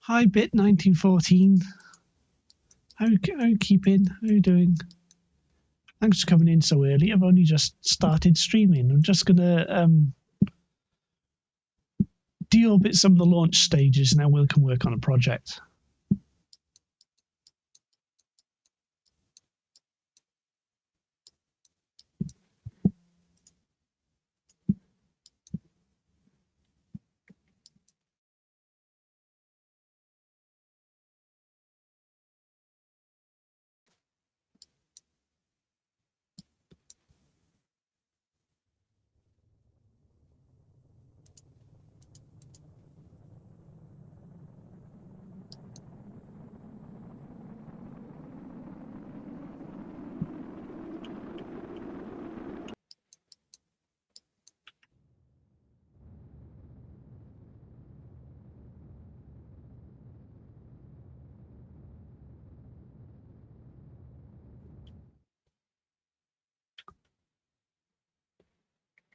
Hi, Bit 1914. How you keeping? How you doing? Thanks for coming in so early. I've only just started streaming. I'm just gonna deorbit some of the launch stages, and then we can work on a project.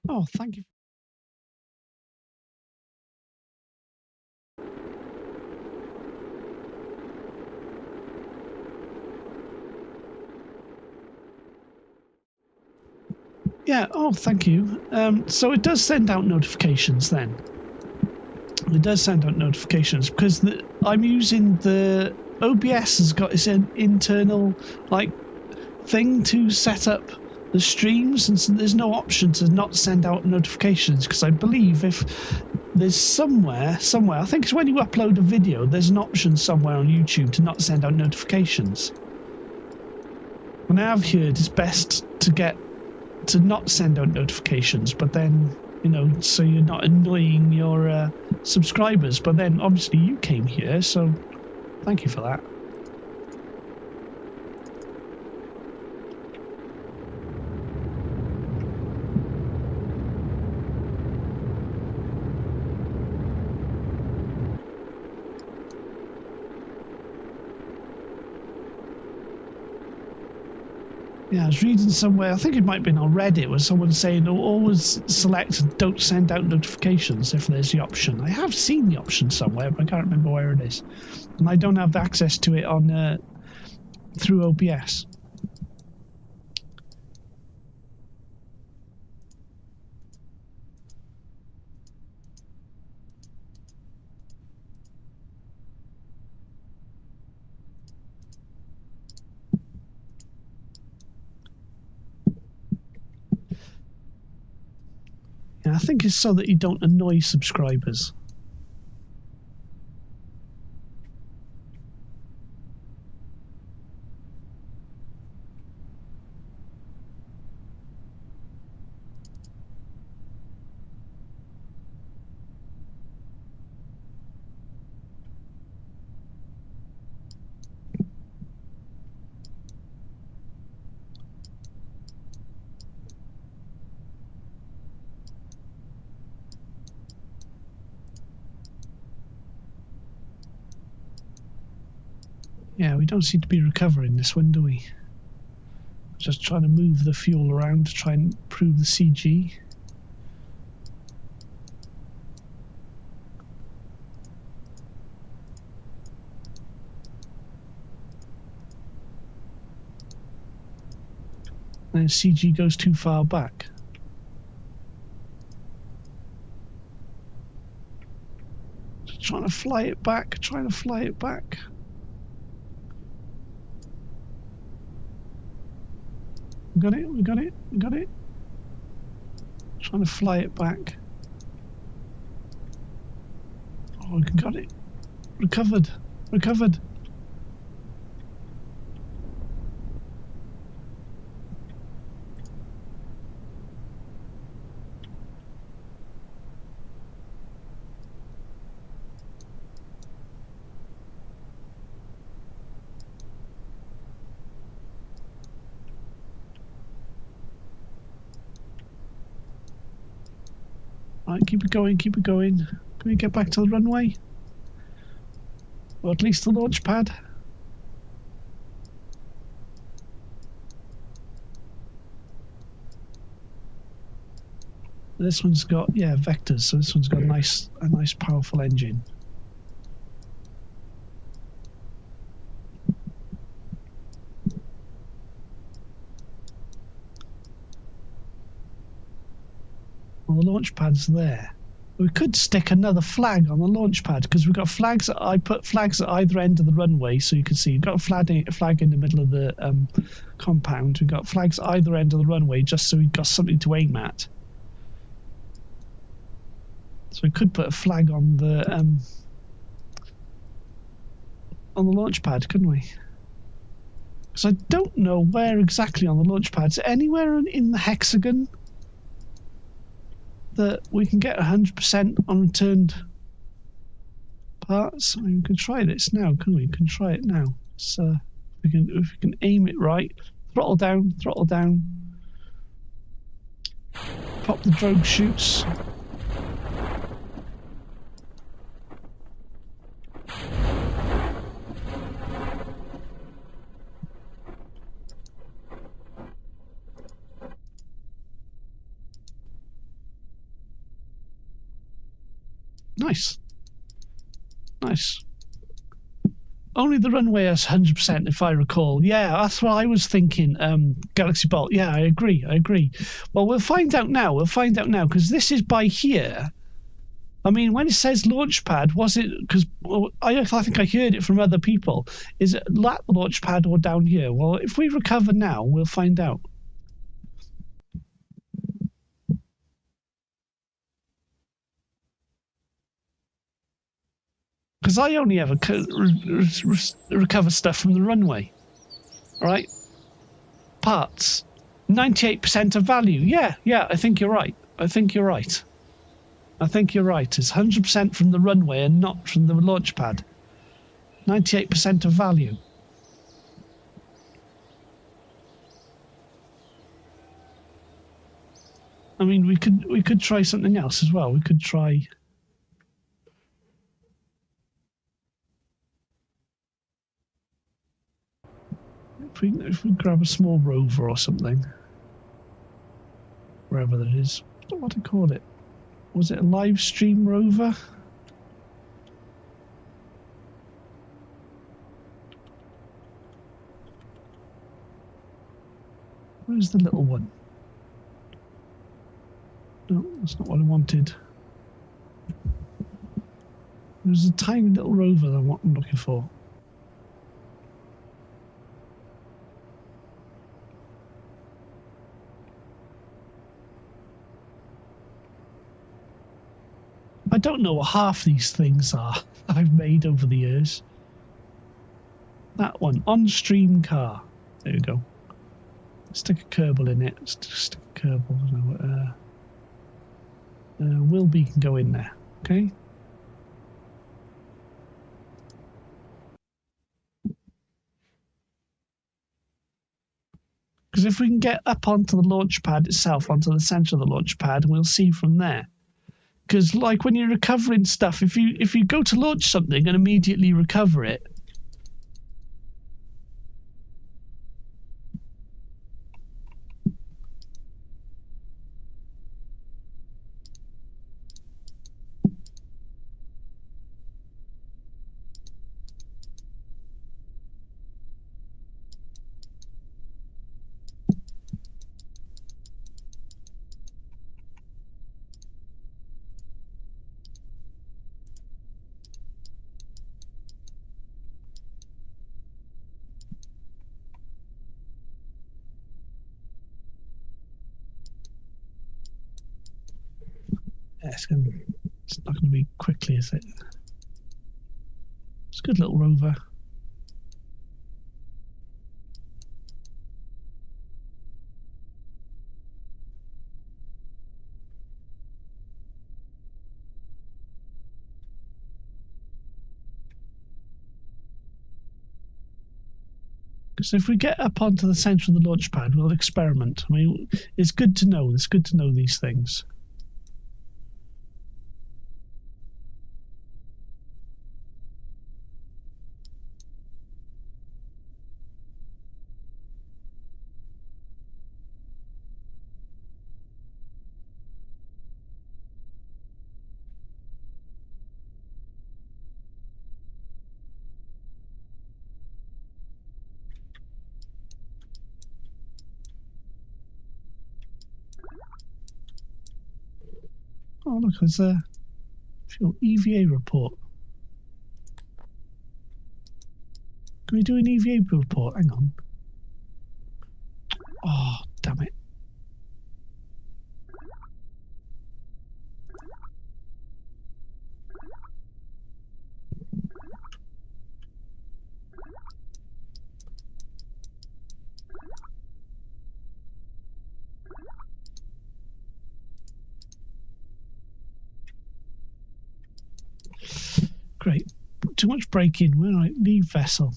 Oh, thank you. Yeah, oh, thank you. So it does send out notifications then. It does send out notifications because I'm using the OBS has got its internal thing to set up the streams, and so there's no option to not send out notifications, because I believe if there's somewhere, I think it's when you upload a video, there's an option somewhere on YouTube to not send out notifications. And I have heard it's best to not send out notifications, but then, so you're not annoying your subscribers. But then obviously you came here, so thank you for that. Yeah, I was reading somewhere, I think it might have been on Reddit, where someone saying, always select don't send out notifications if there's the option. I have seen the option somewhere, but I can't remember where it is. And I don't have access to it on through OBS. Yeah, I think it's so that you don't annoy subscribers. Yeah, we don't seem to be recovering this one, do we? Just trying to move the fuel around to try and improve the CG. And CG goes too far back. Just trying to fly it back, We got it. Trying to fly it back. Oh, we got it. Recovered. Right, keep it going. Can we get back to the runway? Or at least the launch pad? This one's got, vectors, so this one's got a nice powerful engine. Well, the launch pad's there. We could stick another flag on the launch pad because we've got flags. I put flags at either end of the runway, so you can see you've got a flag in the middle of the compound. We've got flags at either end of the runway just so we've got something to aim at. So we could put a flag on the launch pad, couldn't we? Because I don't know where exactly on the launch pad. Is it anywhere in the hexagon that we can get 100% on returned parts? I mean, we can try this now, can we? We can try it now. So if we can aim it right, throttle down, pop the drogue chutes. Nice. Nice. Only the runway has 100%, if I recall. Yeah, that's what I was thinking. Galaxy Bolt. Yeah, I agree. Well, we'll find out now. Because this is by here. I mean, when it says launch pad, was it... Because I think I heard it from other people. Is it at the launch pad or down here? Well, if we recover now, we'll find out. Because I only ever recover stuff from the runway. All right? Parts. 98% of value. Yeah, I think you're right. It's 100% from the runway and not from the launch pad. 98% of value. I mean, we could try something else as well. We could try... If we grab a small rover or something, wherever that is, I don't know what to call it. Was it a live stream rover? Where's the little one? No, that's not what I wanted. There's a tiny little rover that I'm looking for. I don't know what half these things are I've made over the years. That one, on-stream car. There we go. Stick a Kerbal in it. Stick a Kerbal. Wilby can go in there. Okay. Because if we can get up onto the launch pad itself, onto the centre of the launch pad, we'll see from there. Because like when you're recovering stuff, if you go to launch something and immediately recover it, it's not going to be quickly, is it? It's a good little rover. So if we get up onto the centre of the launch pad, we'll experiment. I mean, it's good to know. It's good to know these things. Oh look, there's a fuel EVA report. Can we do an EVA report? Hang on. Oh, damn it. Great. Too much braking. Where I leave vessel.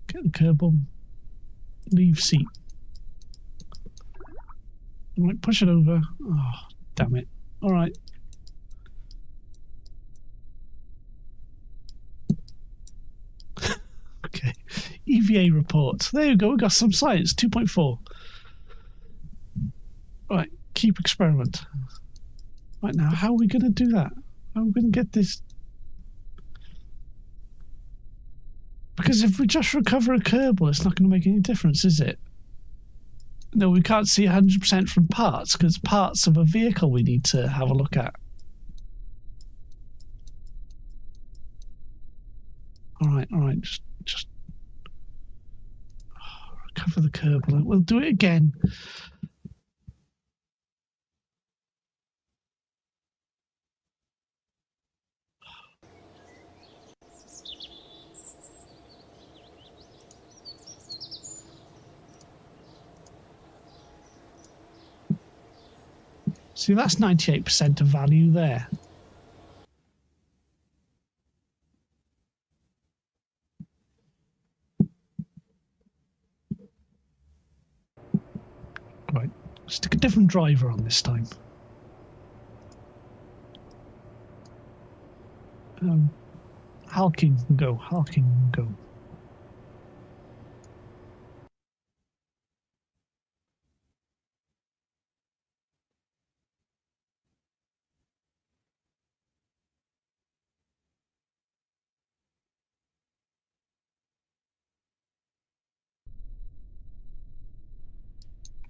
Get the Kerbal. Leave seat. Right, push it over. Oh, damn it. All right. Okay. EVA report. There you go. We got some science. 2.4. Right. Keep experiment. Right now, how are we going to do that? How are we going to get this? Because if we just recover a Kerbal, it's not going to make any difference, is it? No, we can't see 100% from parts, because parts of a vehicle we need to have a look at. All right. Just recover the Kerbal. We'll do it again. See, that's 98% of value there. Right, stick a different driver on this time. Halking can go.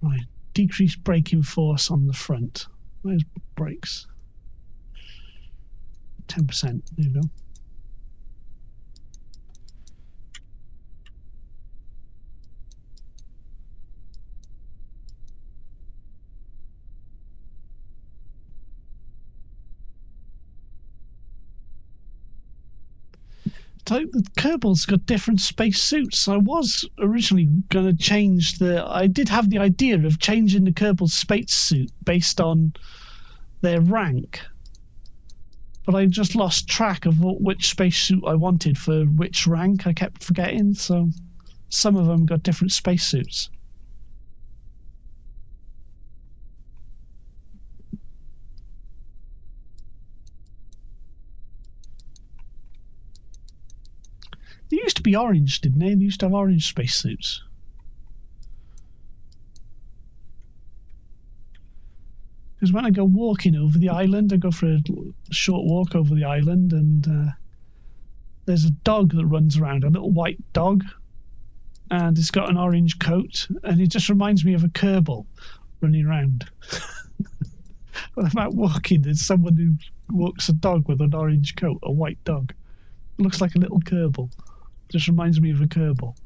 Right, decrease braking force on the front. Where's brakes? 10%. There you go. The Kerbal's got different space suits. I was originally going to change I did have the idea of changing the Kerbal's space suit based on their rank, but I just lost track of which spacesuit I wanted for which rank. I kept forgetting, so some of them got different spacesuits. They used to be orange, didn't they? They used to have orange spacesuits. Because when I go walking over the island, I go for a short walk over the island, and there's a dog that runs around, a little white dog, and it's got an orange coat, and it just reminds me of a Kerbal running around. When I'm out walking, there's someone who walks a dog with an orange coat, a white dog. It looks like a little Kerbal. Just reminds me of a Kerbal.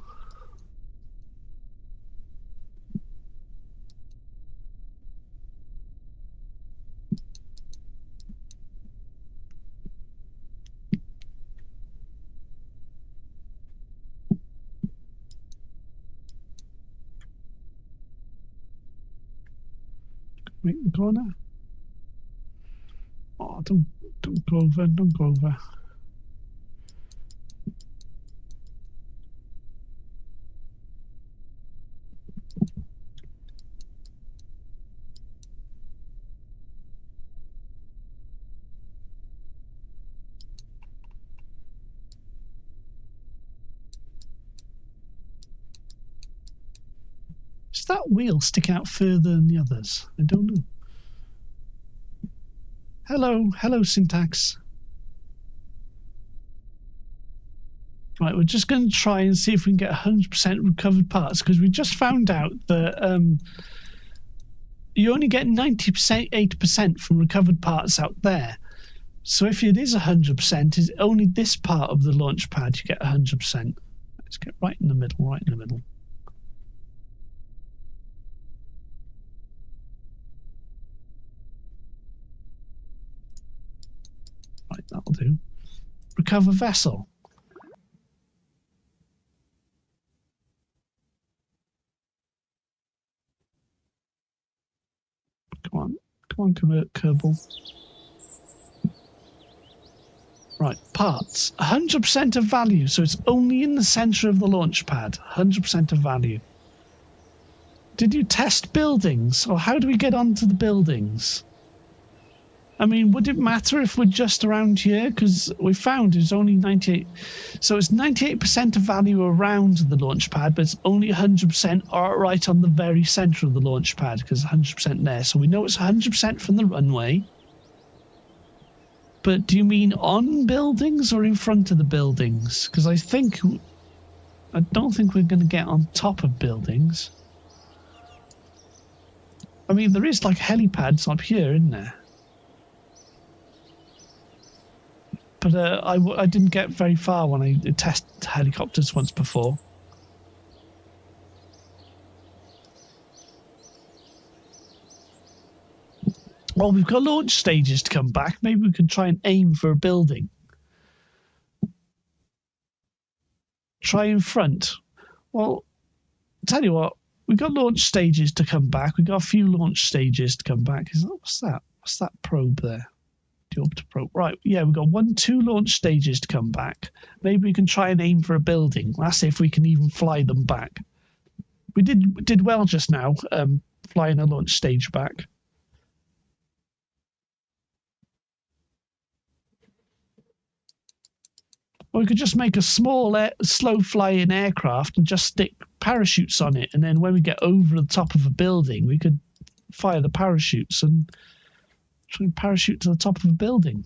Make the corner. Oh, don't go over, don't go over. Is that wheel sticking out further than the others? I don't know. Hello, Syntax. Right, we're just going to try and see if we can get 100% recovered parts, because we just found out that you only get 90%, 8% from recovered parts out there. So if it is 100%, it's only this part of the launch pad you get 100%. Let's get right in the middle, right in the middle. Right, that'll do. Recover vessel. Come on, convert Kerbal. Right, parts. 100% of value, so it's only in the center of the launch pad. 100% of value. Did you test buildings, or how do we get onto the buildings? I mean, would it matter if we're just around here? Because we found it's only 98. So it's 98% of value around the launch pad, but it's only 100% right on the very center of the launch pad, because 100% there. So we know it's 100% from the runway. But do you mean on buildings or in front of the buildings? Because I don't think we're going to get on top of buildings. I mean, there is like helipads up here, isn't there? But I didn't get very far when I tested helicopters once before. Well, we've got launch stages to come back. Maybe we can try and aim for a building. Try in front. Well, tell you what, we've got launch stages to come back. We've got a few launch stages to come back. What's that? What's that probe there? Deorbitting probe. Right, yeah, we've got 2 launch stages to come back. Maybe we can try and aim for a building. Let's see if we can even fly them back. We did well just now, flying a launch stage back. Or we could just make a small, slow-flying aircraft and just stick parachutes on it. And then when we get over the top of a building, we could fire the parachutes and try and parachute to the top of a building.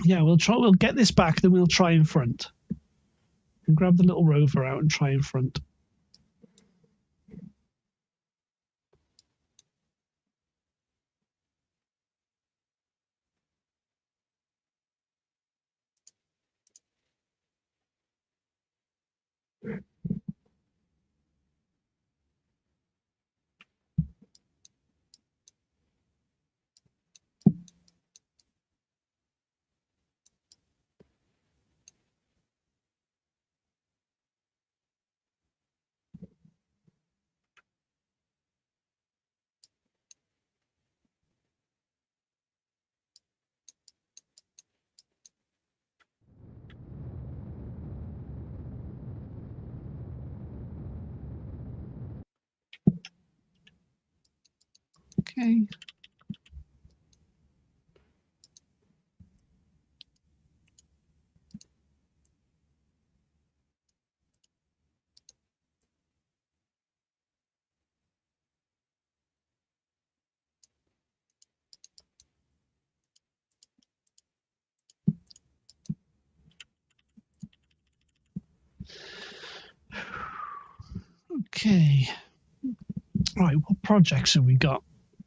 Yeah, we'll get this back, then we'll try in front. And grab the little rover out and try in front. Okay. Okay. Right, what projects have we got?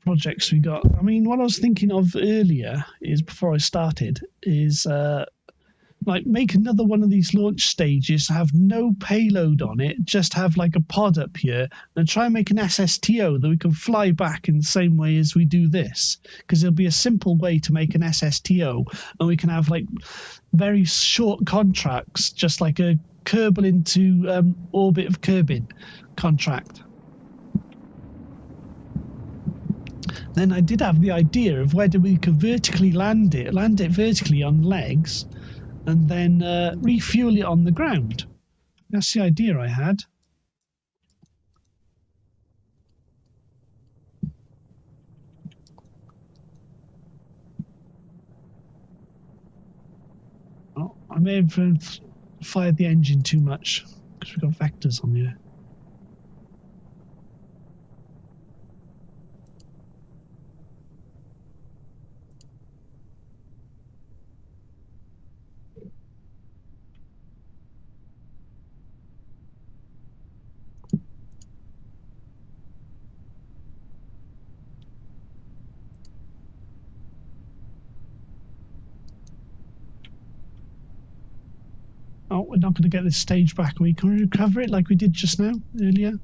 I mean, what I was thinking of earlier is, before I started, is like make another one of these launch stages, have no payload on it, just have like a pod up here, and try and make an SSTO that we can fly back in the same way as we do this. Because there'll be a simple way to make an SSTO, and we can have like very short contracts, just like a Kerbal into orbit of Kerbin contract. Then I did have the idea of whether we could vertically land it vertically on legs, and then refuel it on the ground. That's the idea I had. I may have fired the engine too much because we've got vectors on here. Oh, we're not going to get this stage back. We can recover it like we did just now, earlier.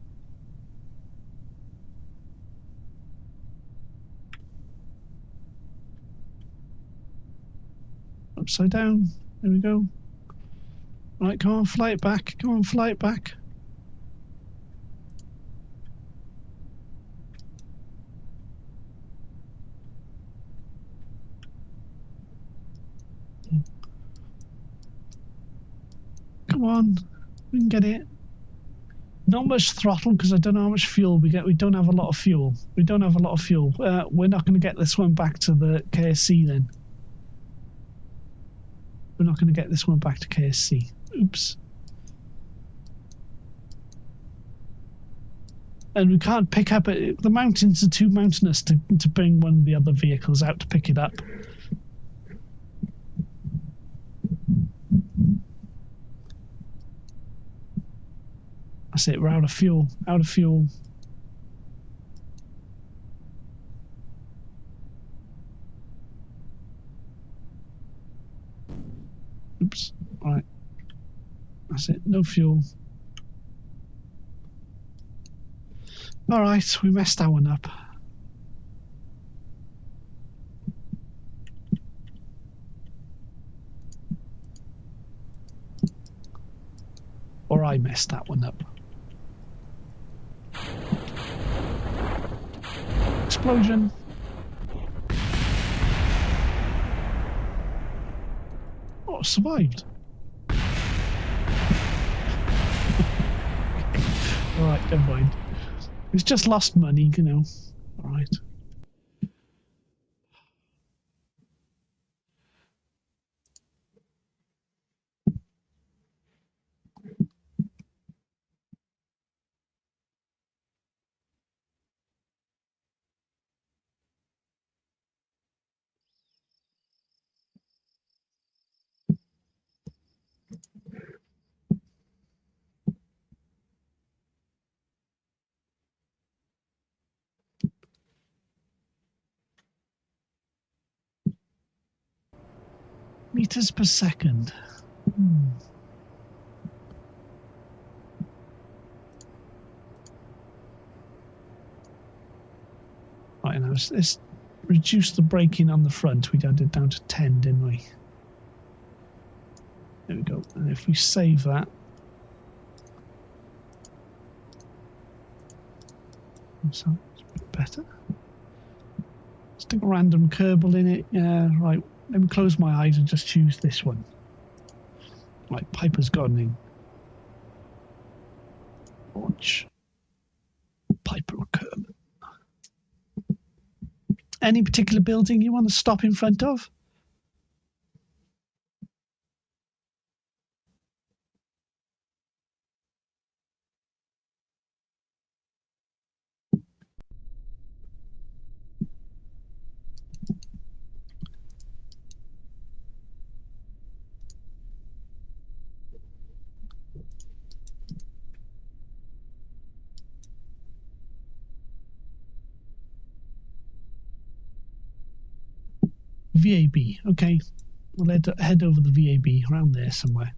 Upside down. There we go. Right, come on, fly it back. Come on, fly it back. Come on, we can get it. Not much throttle because I don't know how much fuel we get. We don't have a lot of fuel. We don't have a lot of fuel. We're not going to get this one back to the KSC then. We're not going to get this one back to KSC. Oops. And we can't pick up it. The mountains are too mountainous to bring one of the other vehicles out to pick it up. That's it, we're out of fuel. Out of fuel. Oops. Alright. That's it, no fuel. Alright, we messed that one up. Or I messed that one up. Explosion. Oh, survived. Alright, never mind. It's just lost money, you know. Alright. Meters per second. Right, now let's reduce the braking on the front. We got it down to 10, didn't we? There we go. And if we save that, so it's a bit better. Stick a random Kerbal in it. Yeah, right. Let me close my eyes and just choose this one. Right, Piper's Gardening. Launch. Piper or Kerbal. Any particular building you want to stop in front of? VAB, okay. We'll head over the VAB, around there somewhere.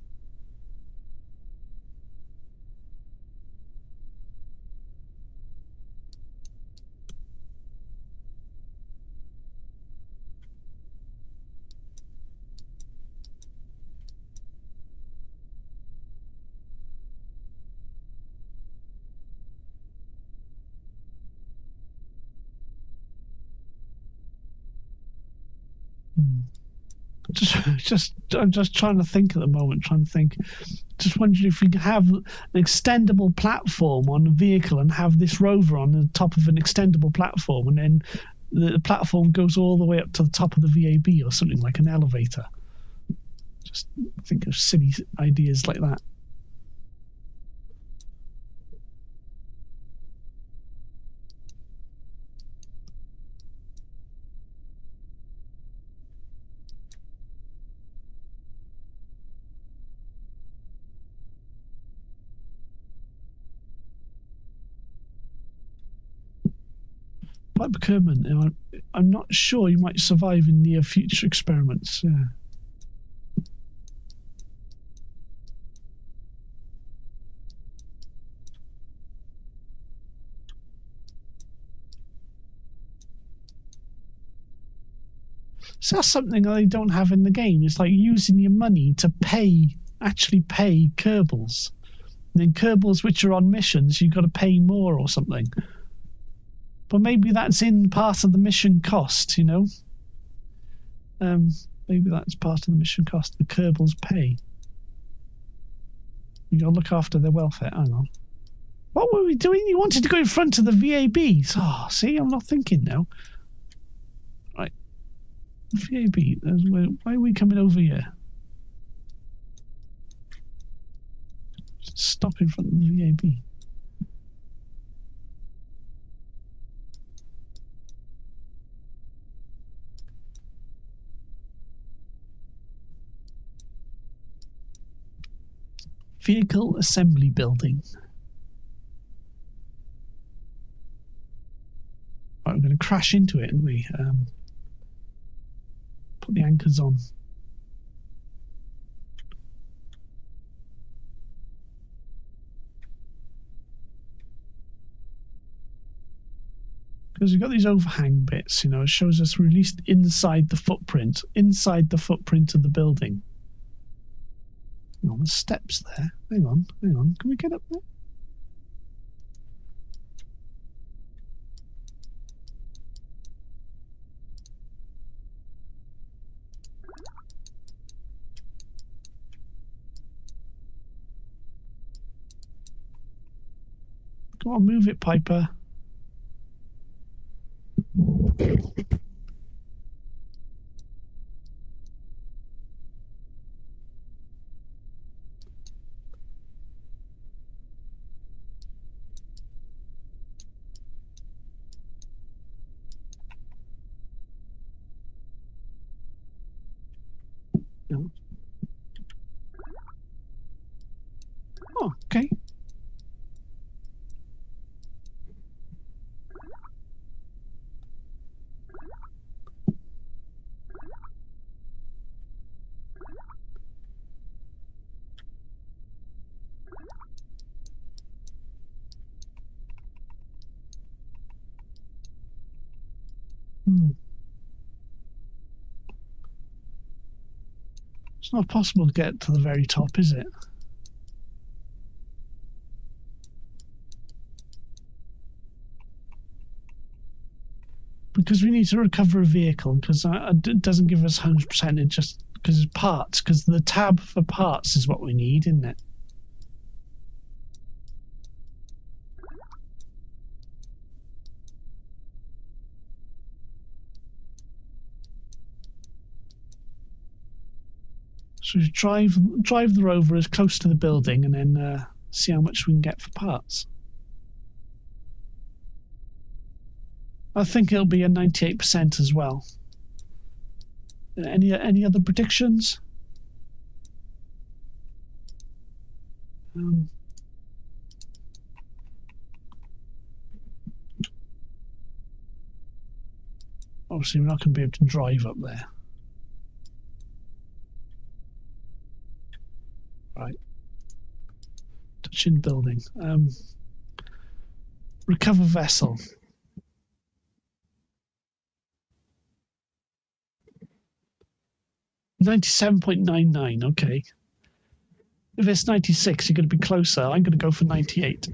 I'm just trying to think at the moment, just wondering if we could have an extendable platform on a vehicle and have this rover on the top of an extendable platform, and then the platform goes all the way up to the top of the VAB or something like an elevator. Just think of silly ideas like that. Piper Kerman, I'm not sure you might survive in near future experiments. Yeah. So that's something they don't have in the game. It's like using your money to actually pay Kerbals. And then Kerbals which are on missions, you've got to pay more or something. But maybe that's in part of the mission cost, you know? Maybe that's part of the mission cost. The Kerbals pay. You got to look after their welfare. Hang on. What were we doing? You wanted to go in front of the VABs. Oh, see, I'm not thinking now. Right. VAB. Why are we coming over here? Stop in front of the VAB. Vehicle assembly building. Right, we're going to crash into it, aren't we? Put the anchors on. Because we've got these overhang bits, you know, it shows us we're at least inside the footprint of the building. Hang on, there's steps there. Hang on. Can we get up there? Come on, move it, Piper. No. Oh, okay. It's not possible to get to the very top, is it? Because we need to recover a vehicle, because it doesn't give us 100%, it just because it's parts, because the tab for parts is what we need, isn't it? So we drive the rover as close to the building and then see how much we can get for parts. I think it'll be a 98% as well. Any other predictions? Obviously, we're not going to be able to drive up there. Right. Touching building. Recover vessel. 97.99. Okay. If it's 96, you're going to be closer. I'm going to go for 98.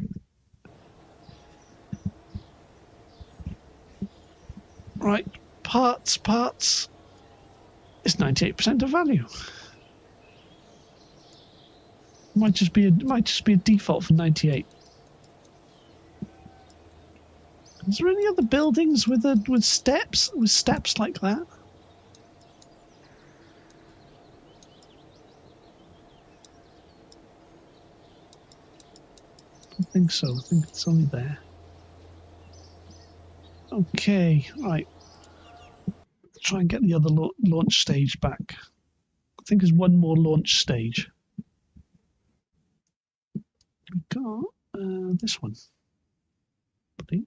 Right. Parts. It's 98% of value. Might just be a default for 98. Is there any other buildings with steps like that? think so. I think it's only there. Okay, right. Let's try and get the other launch stage back. I think there's one more launch stage. We got this one, I believe.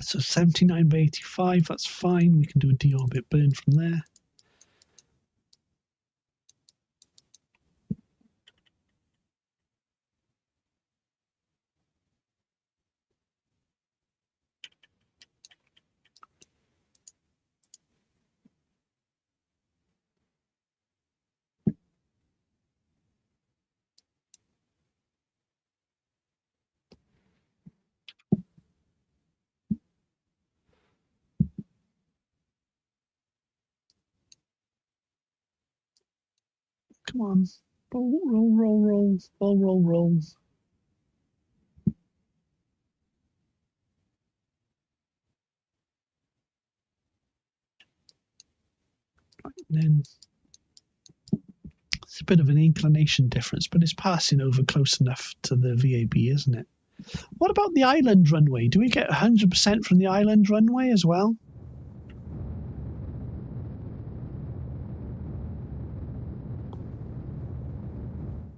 So 79 by 85, that's fine. We can do a deorbit burn from there. Come on. Roll, roll, roll, roll, roll, roll, roll. Right, and then it's a bit of an inclination difference, but it's passing over close enough to the VAB, isn't it? What about the island runway? Do we get 100% from the island runway as well?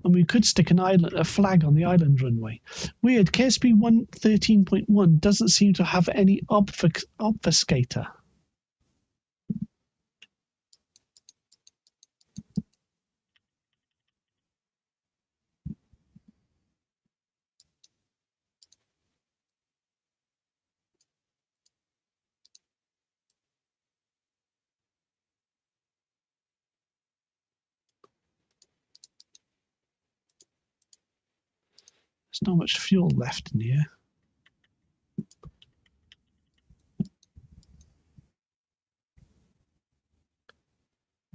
And we could stick a flag on the island runway. Weird, KSP 113.1 doesn't seem to have any obfuscator. There's not much fuel left in here.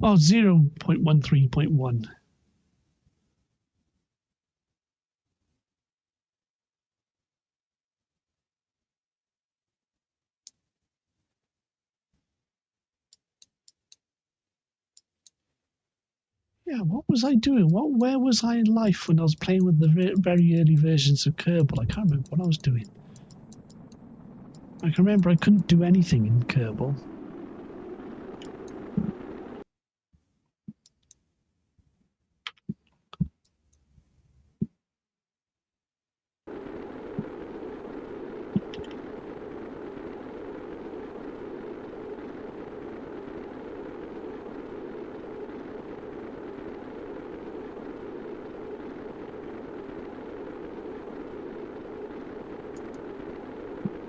Oh, 0.13.1. Yeah, what was I doing? Where was I in life when I was playing with the very early versions of Kerbal? I can't remember what I was doing. I can remember I couldn't do anything in Kerbal.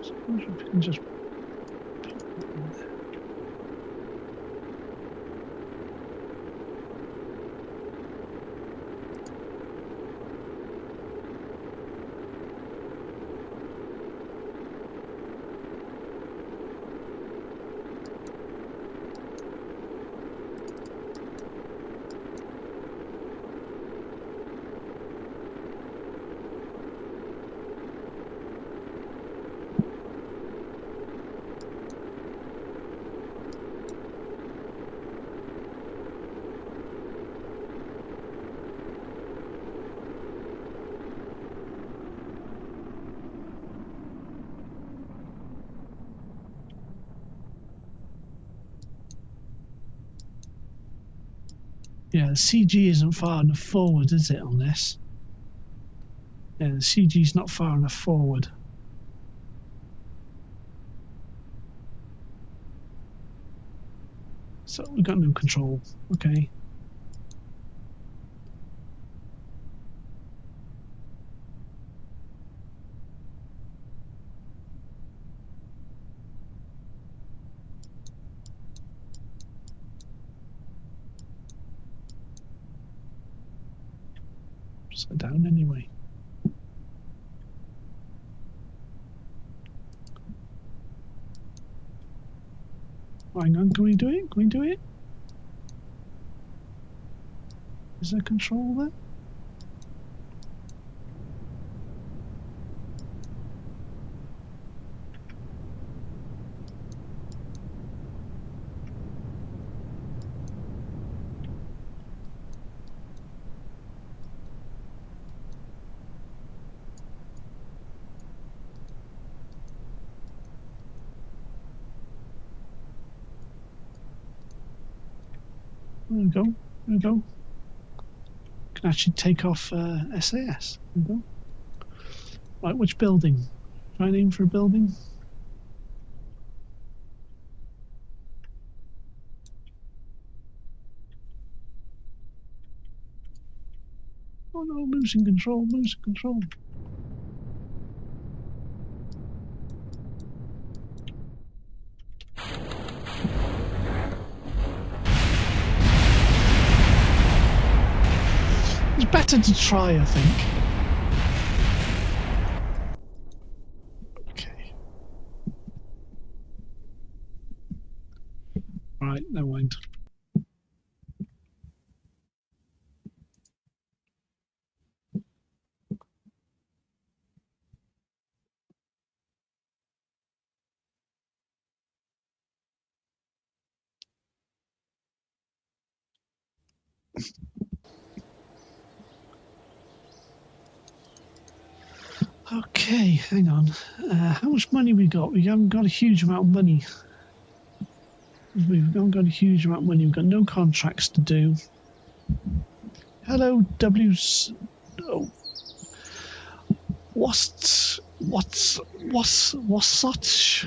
So I wonder if we can just... Yeah, the CG isn't far enough forward, is it, on this? Yeah, the CG's not far enough forward. So we've got no control. Okay. Upside down anyway. Hang on, can we do it? Can we do it? Is there control there? There we go. There we go. Can actually take off SAS. There we go. Right, which building? Try and aim for a building. Oh no, losing control, losing control. It's better to try, I think. Okay. Right, never mind. Okay, hang on. How much money we got? We haven't got a huge amount of money. We haven't got a huge amount of money. We've got no contracts to do. Hello, W's. Oh. What's such?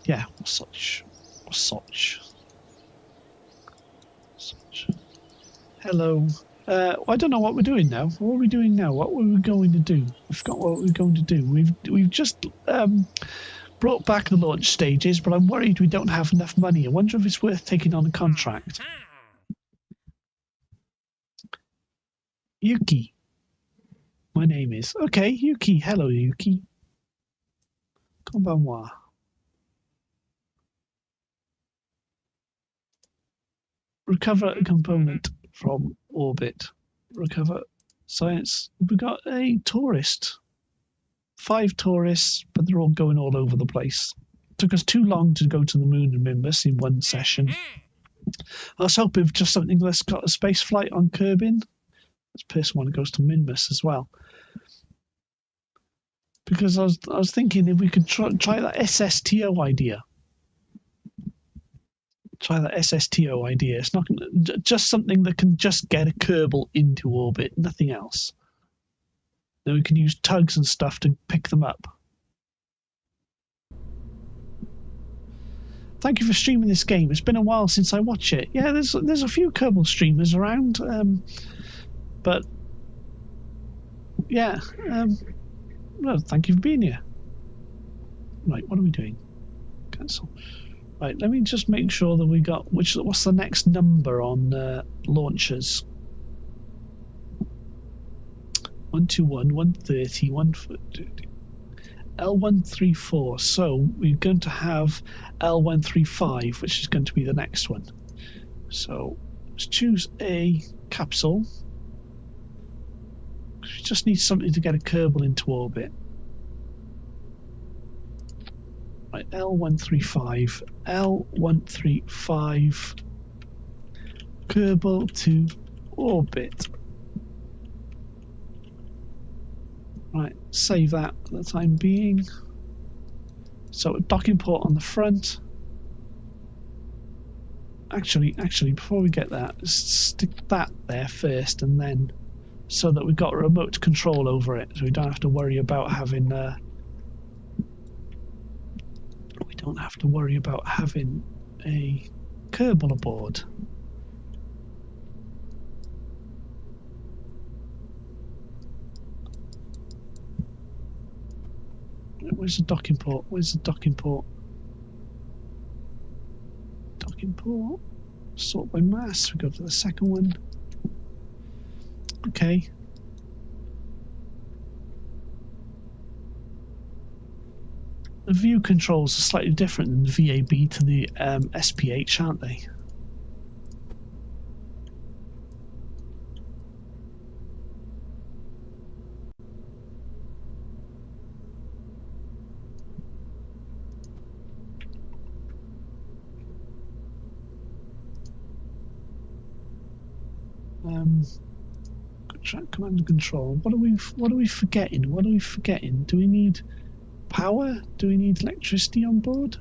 Yeah, what's such? What's such? Such. Hello. I don't know what we're doing now. What are we doing now? What were we going to do? I forgot what we were going to do. We've just brought back the launch stages, but I'm worried we don't have enough money. I wonder if it's worth taking on a contract. Yuki. My name is. Okay, Yuki. Hello, Yuki. Konbanwa. Recover a component from orbit. Recover science. We've got a tourist. 5 tourists, but they're all going all over the place. Took us too long to go to the moon and Mimbus in one session. I was hoping for just something that's got a space flight on Kerbin. This person one goes to Mimbus as well. Because I was thinking if we could try that SSTO idea. Try that SSTO idea. It's not just something that can just get a Kerbal into orbit, nothing else. Then we can use tugs and stuff to pick them up. Thank you for streaming this game. It's been a while since I watch it. Yeah, there's a few Kerbal streamers around, but yeah. Well, thank you for being here. Right, what are we doing? Cancel. Right, let me just make sure that we got what's the next number on launchers? 121, 130, 140. L134. So we're going to have L135, which is going to be the next one. So let's choose a capsule. We just need something to get a Kerbal into orbit. Right, L135. L135. Kerbal to orbit. Right, save that for the time being. So a docking port on the front. Actually, before we get that, let's stick that there first, and then so that we've got remote control over it, so we don't have to worry about having a Kerbal aboard. Where's the docking port? Where's the docking port? Docking port. Sort by mass. We go to the second one. Okay. The view controls are slightly different than the VAB to the SPH, aren't they? Command and control. What are we forgetting? What are we forgetting? Do we need power? Do we need electricity on board?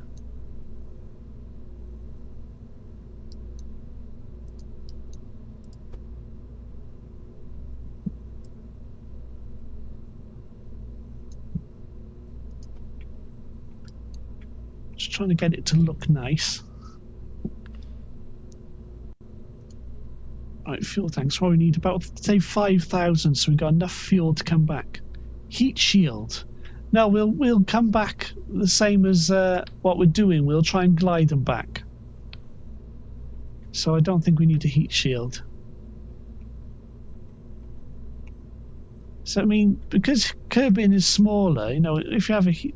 Just trying to get it to look nice. Right, fuel tanks. Well, we need about, say, 5,000, so we've got enough fuel to come back. Heat shield. No, we'll come back the same as what we're doing. We'll try and glide them back. So I don't think we need a heat shield. So I mean, because Kerbal is smaller, you know, if you have a,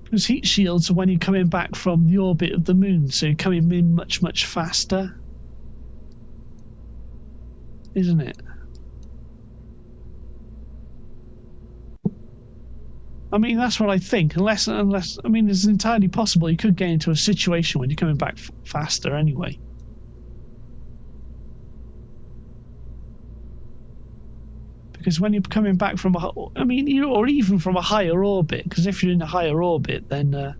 because heat shields are when you're coming back from the orbit of the moon, so you're coming in much faster, isn't it? I mean, that's what I think. Unless, I mean, it's entirely possible you could get into a situation when you're coming back faster anyway. Because when you're coming back from or even from a higher orbit, because if you're in a higher orbit, then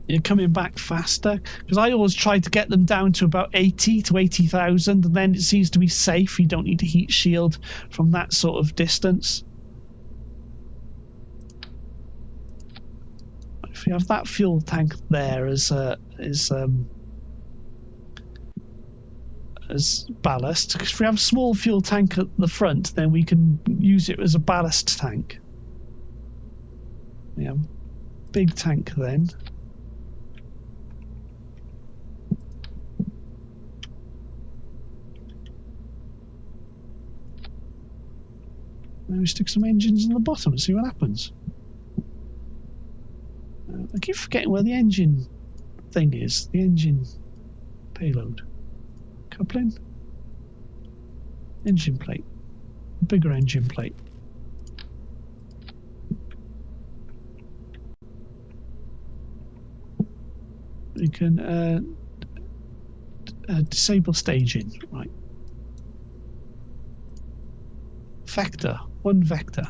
you're coming back faster. Because I always try to get them down to about 80 to 80,000, and then it seems to be safe. You don't need a heat shield from that sort of distance. If you have that fuel tank there as ballast, because if we have a small fuel tank at the front, then we can use it as a ballast tank. We have a big tank then. Now we stick some engines on the bottom and see what happens. I keep forgetting where the engine thing is. The engine payload. Coupling. Engine plate. Bigger engine plate. We can disable staging. Right. Vector. One vector.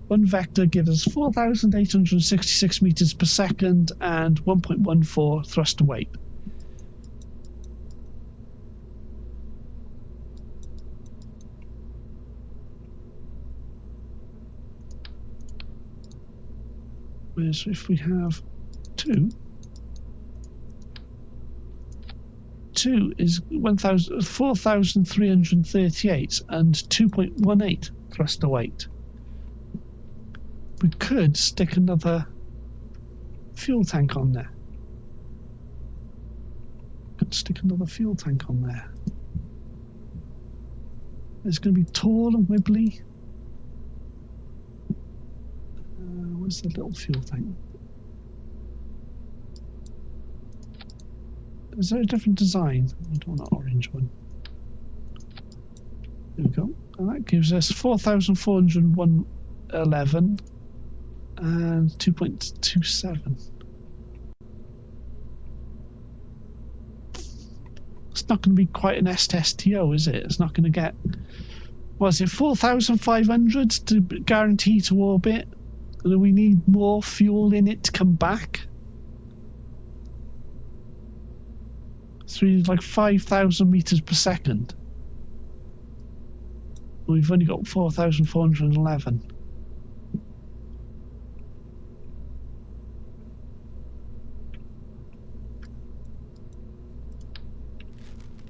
One vector gives us 4,866 meters per second and 1.14 thrust to weight. Whereas if we have two is 4,338 and 2.18 thrust to weight. We could stick another fuel tank on there. It's going to be tall and wibbly. Where's the little fuel tank? Is there a different design? I don't want an orange one. There we go. And that gives us 4,411 and 2.27. It's not going to be quite an STO, is it? It's not going to get... Was it 4,500 to guarantee to orbit? And we need more fuel in it to come back? So we need like 5,000 meters per second. We've only got 4,411.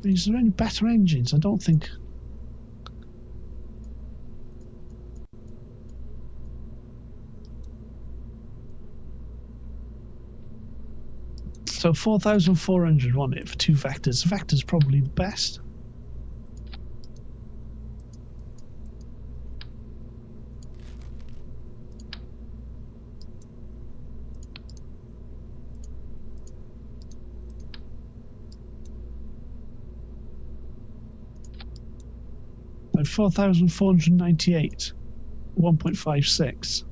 Is there any better engines? I don't think. So 4,400 on it for two vectors. The vector's probably the best. 4,498. 1.56.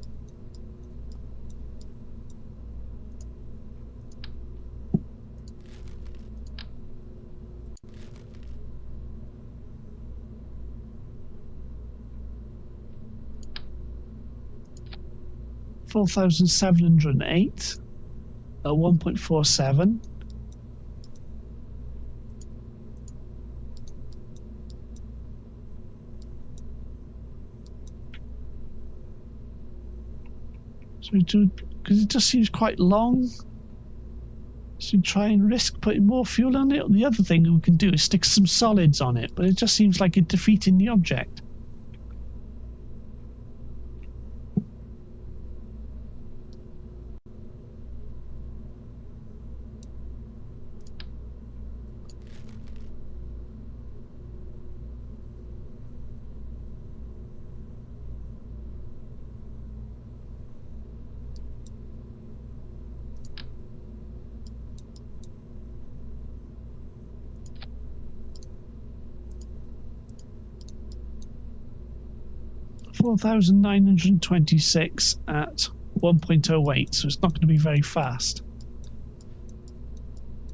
$4,708 at 1.47. So we do, because it just seems quite long. So we try and risk putting more fuel on it. The other thing we can do is stick some solids on it, but it just seems like it's defeating the object. 4,926 at 1.08, so it's not going to be very fast.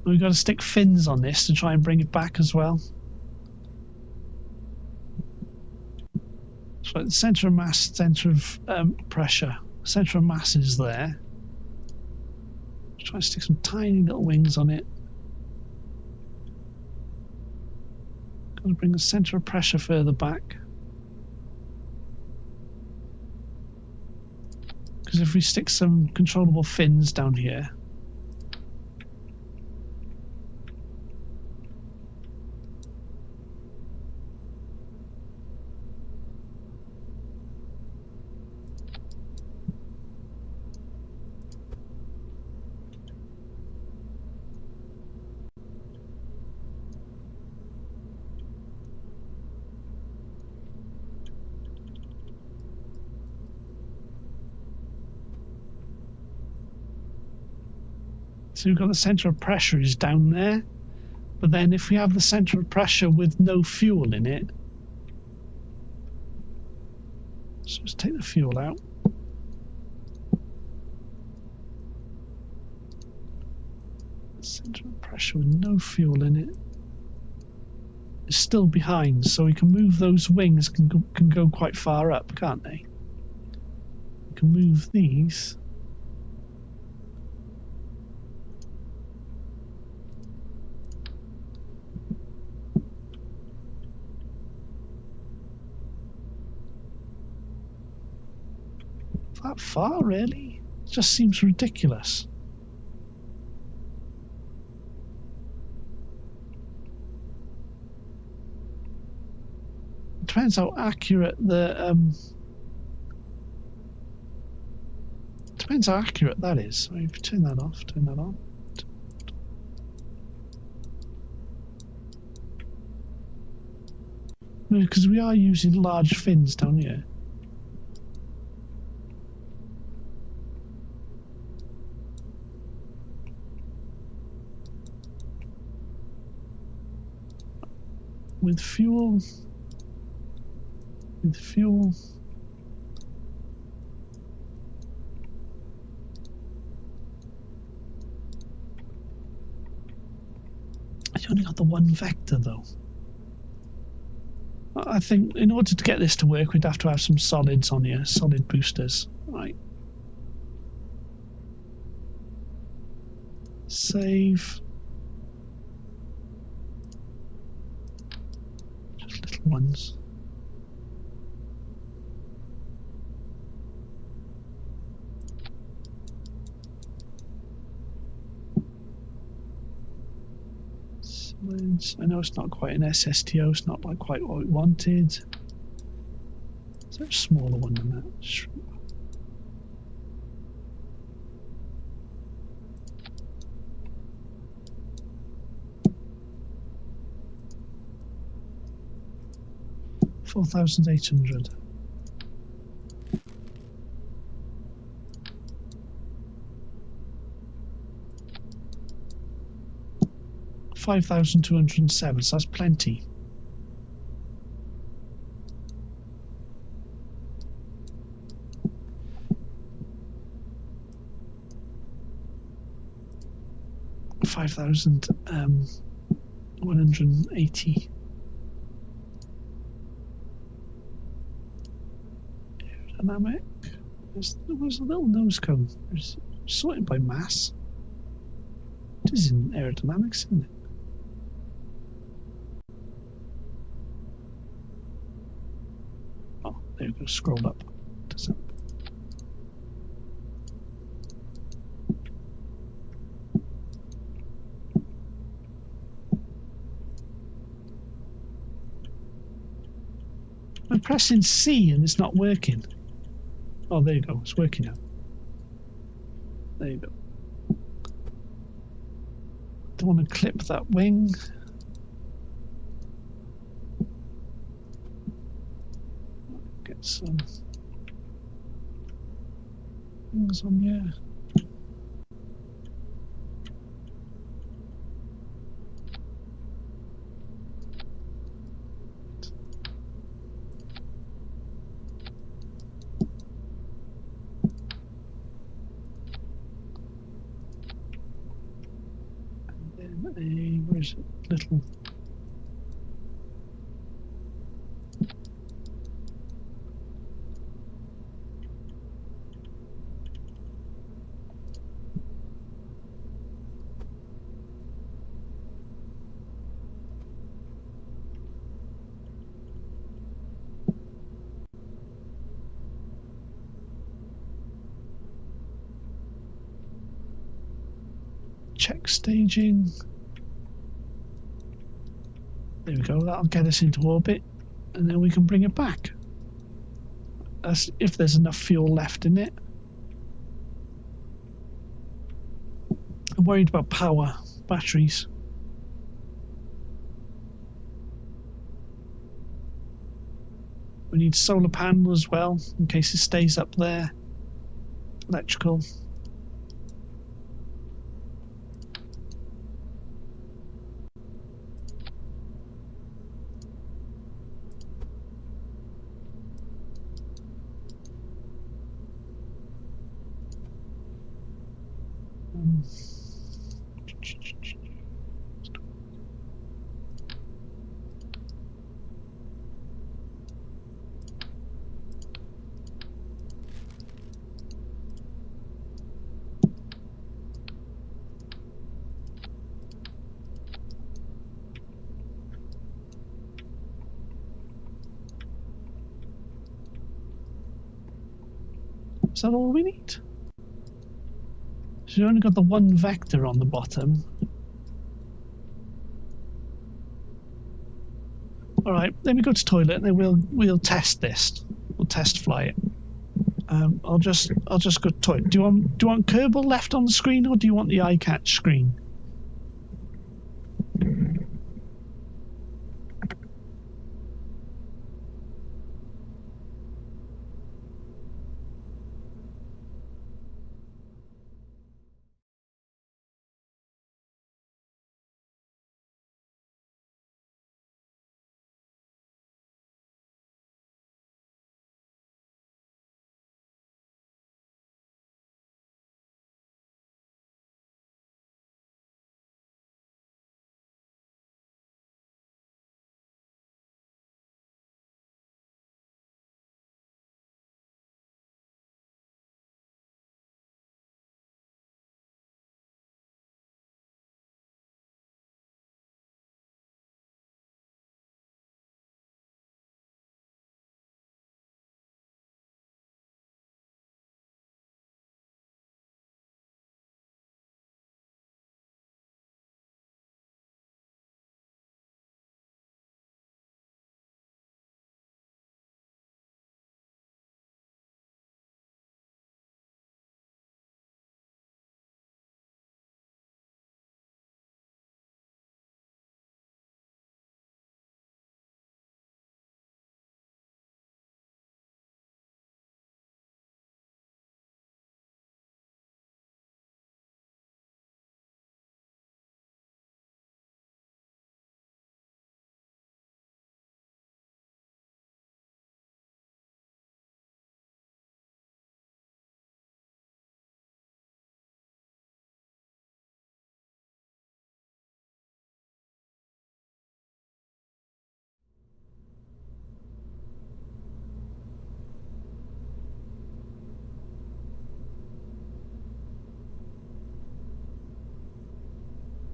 We've got to stick fins on this to try and bring it back as well. So the centre of mass, centre of pressure. Centre of mass is there. Try and stick some tiny little wings on it. Got to bring the centre of pressure further back. Because if we stick some controllable fins down here, so we've got the centre of pressure is down there, but then if we have the centre of pressure with no fuel in it, so let's take the fuel out. Centre of pressure with no fuel in it is still behind, so we can move those wings, can go quite far up, can't they? We can move these. That far, really? It just seems ridiculous. It depends how accurate the depends how accurate that is. So if you turn that off, turn that on. Because we are using large fins down here. With fuel, you only got the one vector though. I think in order to get this to work, we'd have to have some solids on here, solid boosters. Right. Save. Ones. I know it's not quite an SSTO, it's not like quite what we wanted. Is there a smaller one than that? 4,800. $5,207, so that's plenty. 5,180 aerodynamic. There was a little nose cone. It's sorted by mass. It is in aerodynamics, isn't it? Oh, there you go. Scroll up. Does it? I'm pressing C and it's not working. Oh, there you go. It's working now. There you go. Don't want to clip that wing. Get some things on here. And then where's it? Little. Check staging. There we go. That'll get us into orbit, and then we can bring it back. That's if there's enough fuel left in it. I'm worried about power, batteries. We need solar panel as well, in case it stays up there. Electrical. Is that all we need? So you only got the one vector on the bottom. All right, let me go to toilet, and then we'll test this. We'll test fly it. I'll just go to toilet. Do you want Kerbal left on the screen, or do you want the eye catch screen?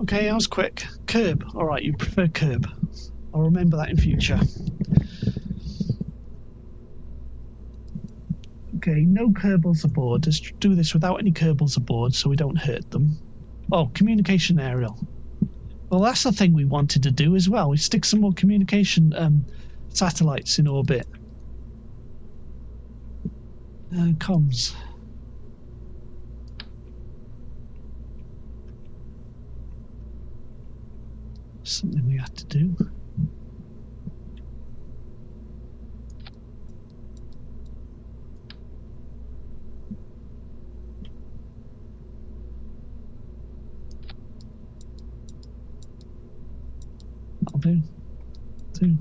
Okay, I was quick. Curb. All right, you prefer curb. I'll remember that in future. Okay, no Kerbals aboard. Let's do this without any Kerbals aboard so we don't hurt them. Oh, communication aerial. Well, that's the thing we wanted to do as well. We stick some more communication satellites in orbit. Comms. Something we had to do. I'll do.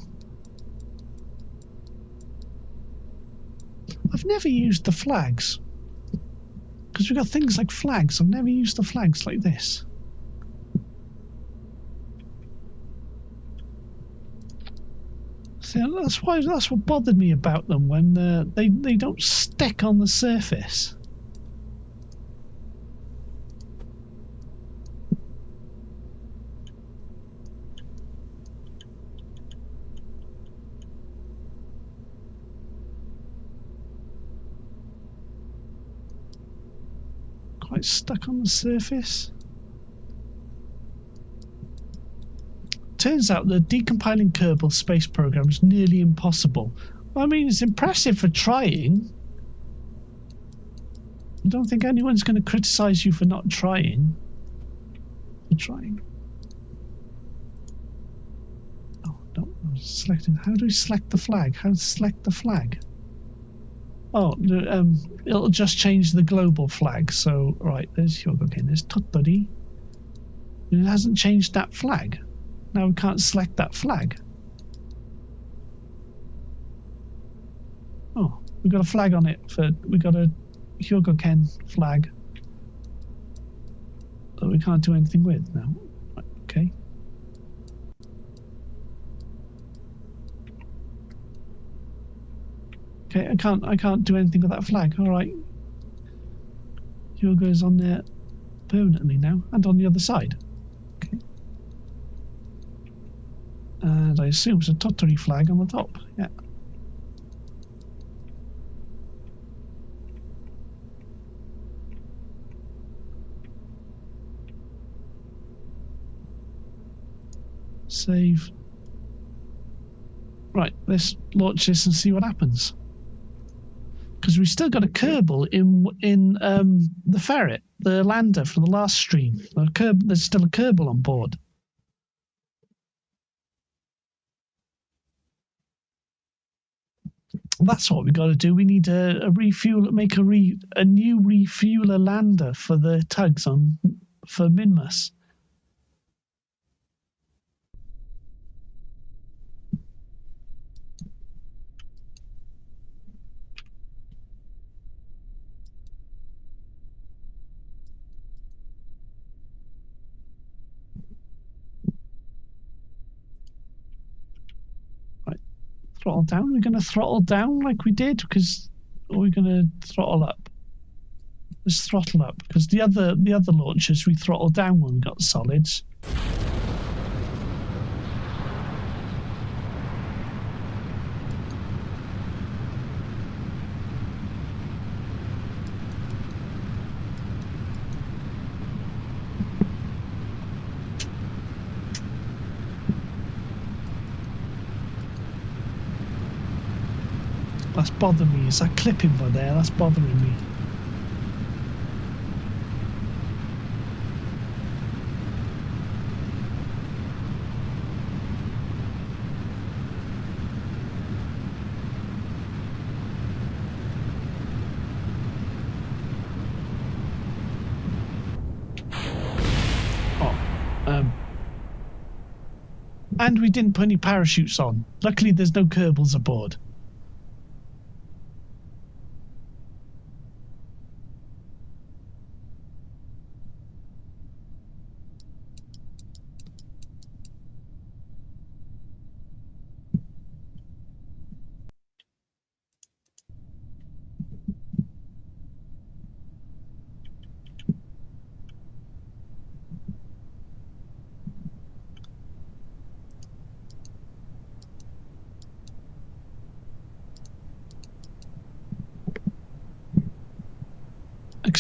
I've never used the flags. Because we've got things like flags. I've never used the flags like this. See, that's what bothered me about them when they don't stick on the surface. Quite stuck on the surface. Turns out that decompiling Kerbal space program is nearly impossible. Well, I mean, it's impressive for trying. I don't think anyone's going to criticize you for not trying. Oh, no. Selecting. How do we select the flag? How to select the flag? Oh, it'll just change the global flag. So, right, there's your okay. There's Tutbuddy. It hasn't changed that flag. Now we can't select that flag. Oh, we got a flag on it we got a Hyogo Ken flag that we can't do anything with now. Okay. Okay, I can't do anything with that flag. All right. Hyogo's on there permanently now, and on the other side. Okay. And I assume it's a Tottori flag on the top. Yeah. Save. Right, let's launch this and see what happens. Because we still got a Kerbal in the ferret, the lander from the last stream. There's still a Kerbal on board. That's what we got to do. We need a refuel, make a new refueler lander for the tugs for Minmus. Right, throttle down. We're going to throttle down like we did, or we're going to throttle up. Let's throttle up because the other launchers we throttled down when we got solids. That's bothering me. Is that clipping by there? That's bothering me. And we didn't put any parachutes on. Luckily, there's no Kerbals aboard.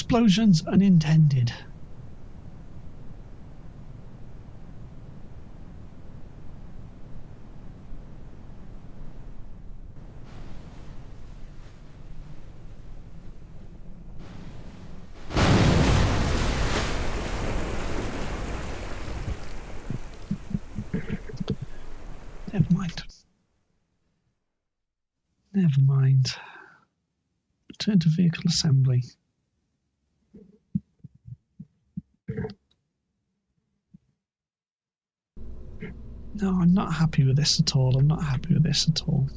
Explosions unintended. Never mind. Never mind. Return to vehicle assembly. No, I'm not happy with this at all. I'm not happy with this at all.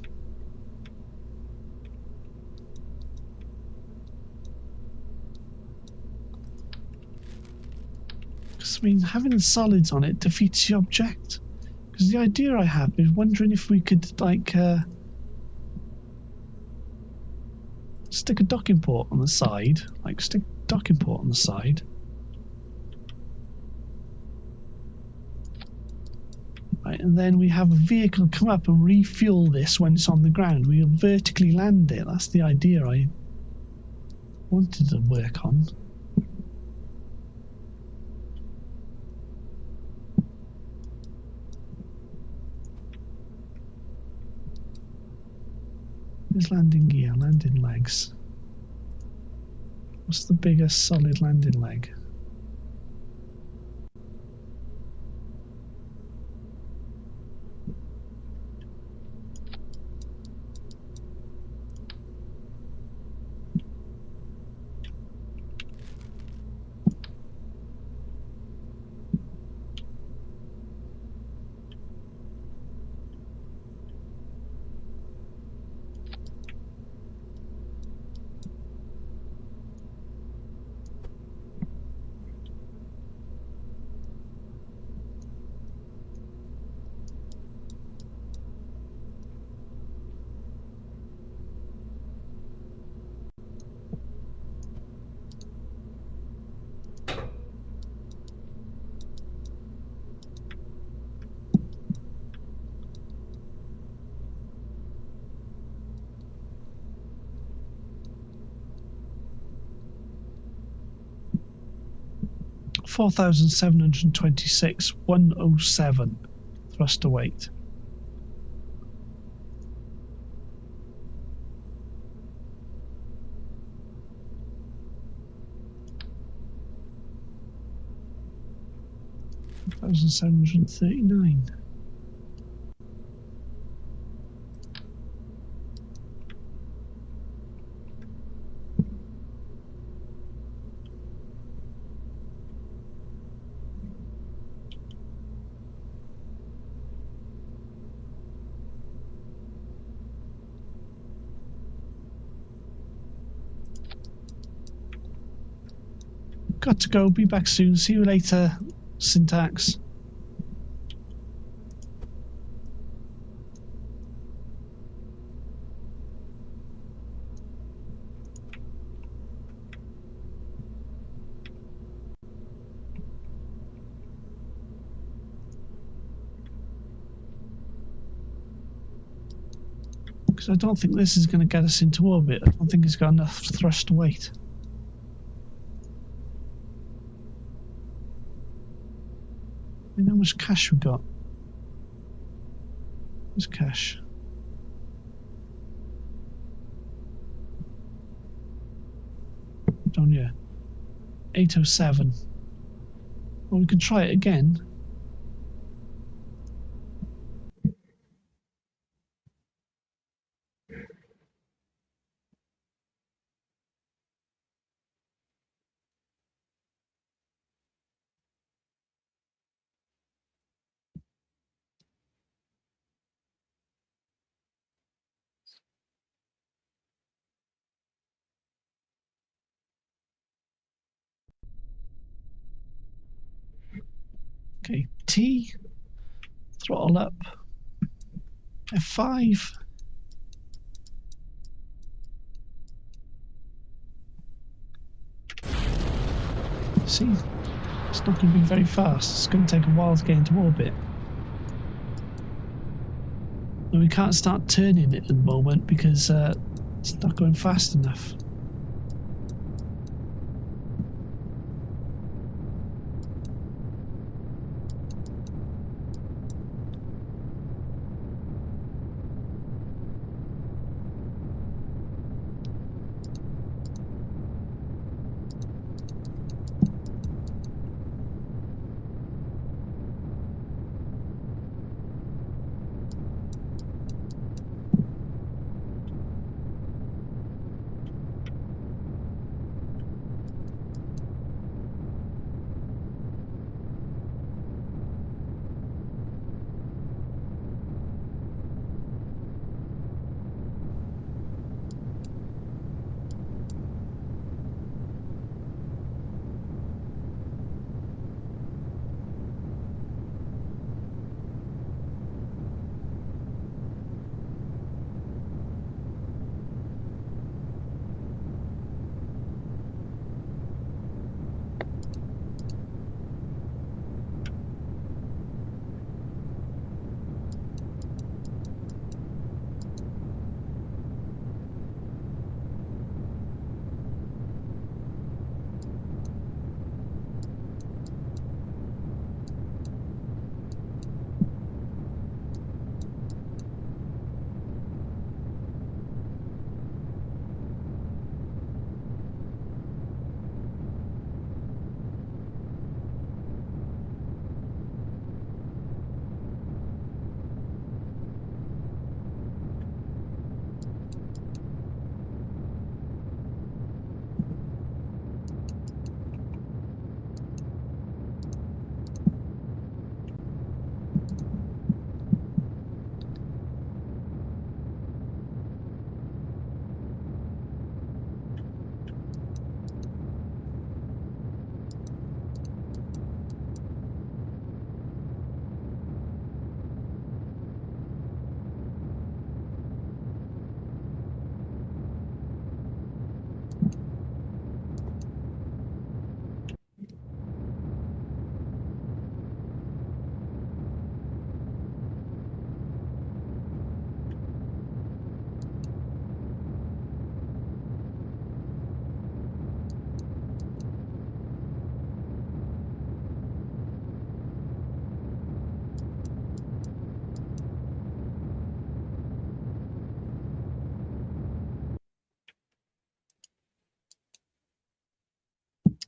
Because, I mean, having the solids on it defeats the object. Because the idea I have is wondering if we could, like, stick a docking port on the side. Like, stick a docking port on the side. Right, and then we have a vehicle come up and refuel this when it's on the ground. We'll vertically land it. That's the idea I wanted to work on. Here's landing gear, landing legs. What's the biggest solid landing leg? $4,726, 107 thruster weight. $1,739. Got to go, be back soon, see you later, Syntax. Because I don't think this is going to get us into orbit. I don't think it's got enough thrust weight. I mean, how much cash we got? Where's cash? Down here. 807. Well, we can try it again. Okay, T, throttle up, F5. See, it's not going to be very fast. It's going to take a while to get into orbit. And we can't start turning it at the moment because it's not going fast enough.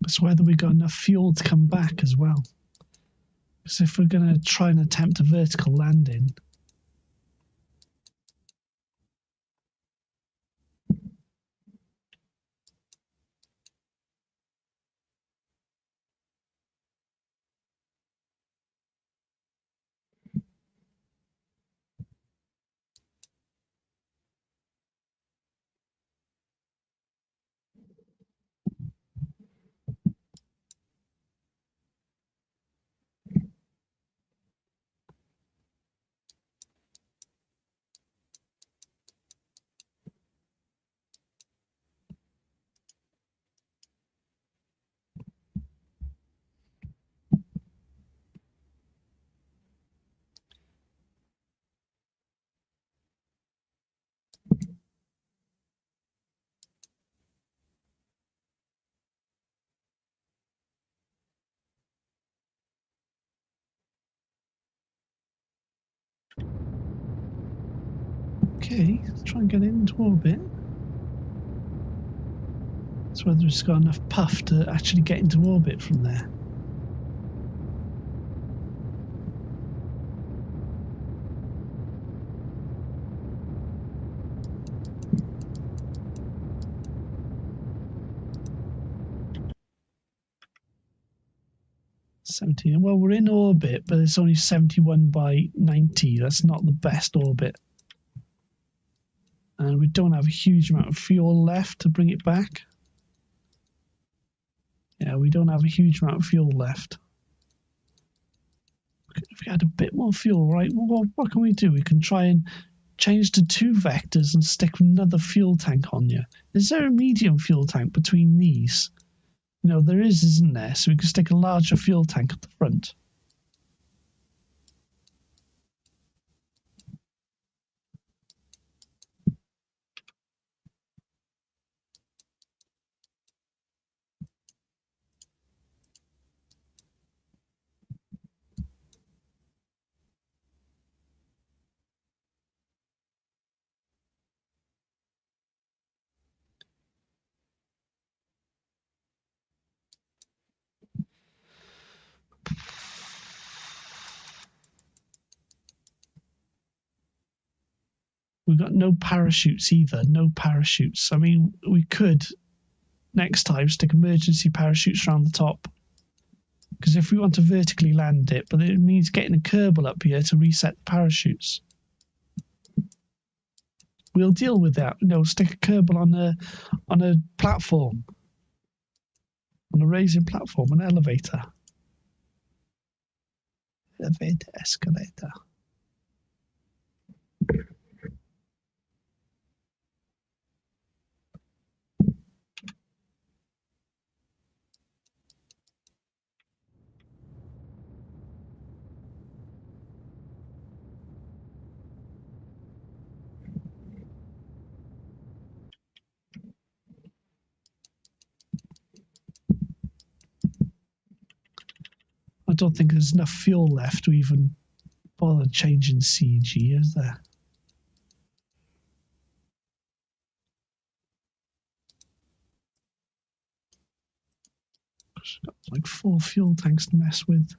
It's whether we got enough fuel to come back as well. Because if we're going to try and attempt a vertical landing, okay, let's try and get it into orbit. It's whether it's got enough puff to actually get into orbit from there. Well, we're in orbit, but it's only 71 by 90. That's not the best orbit. And we don't have a huge amount of fuel left to bring it back. Yeah, we don't have a huge amount of fuel left. If we had a bit more fuel, right, well, what can we do? We can try and change to 2 vectors and stick another fuel tank on you. Is there a medium fuel tank between these? No, there is, isn't there? So we can stick a larger fuel tank at the front. We've got no parachutes either. No parachutes. I mean, we could next time stick emergency parachutes around the top. Because if we want to vertically land it, but it means getting a Kerbal up here to reset the parachutes. We'll deal with that. No, stick a Kerbal on a platform, on a raising platform, an elevator. Elevator, escalator. I don't think there's enough fuel left to even bother changing CG, is there? Got like 4 fuel tanks to mess with.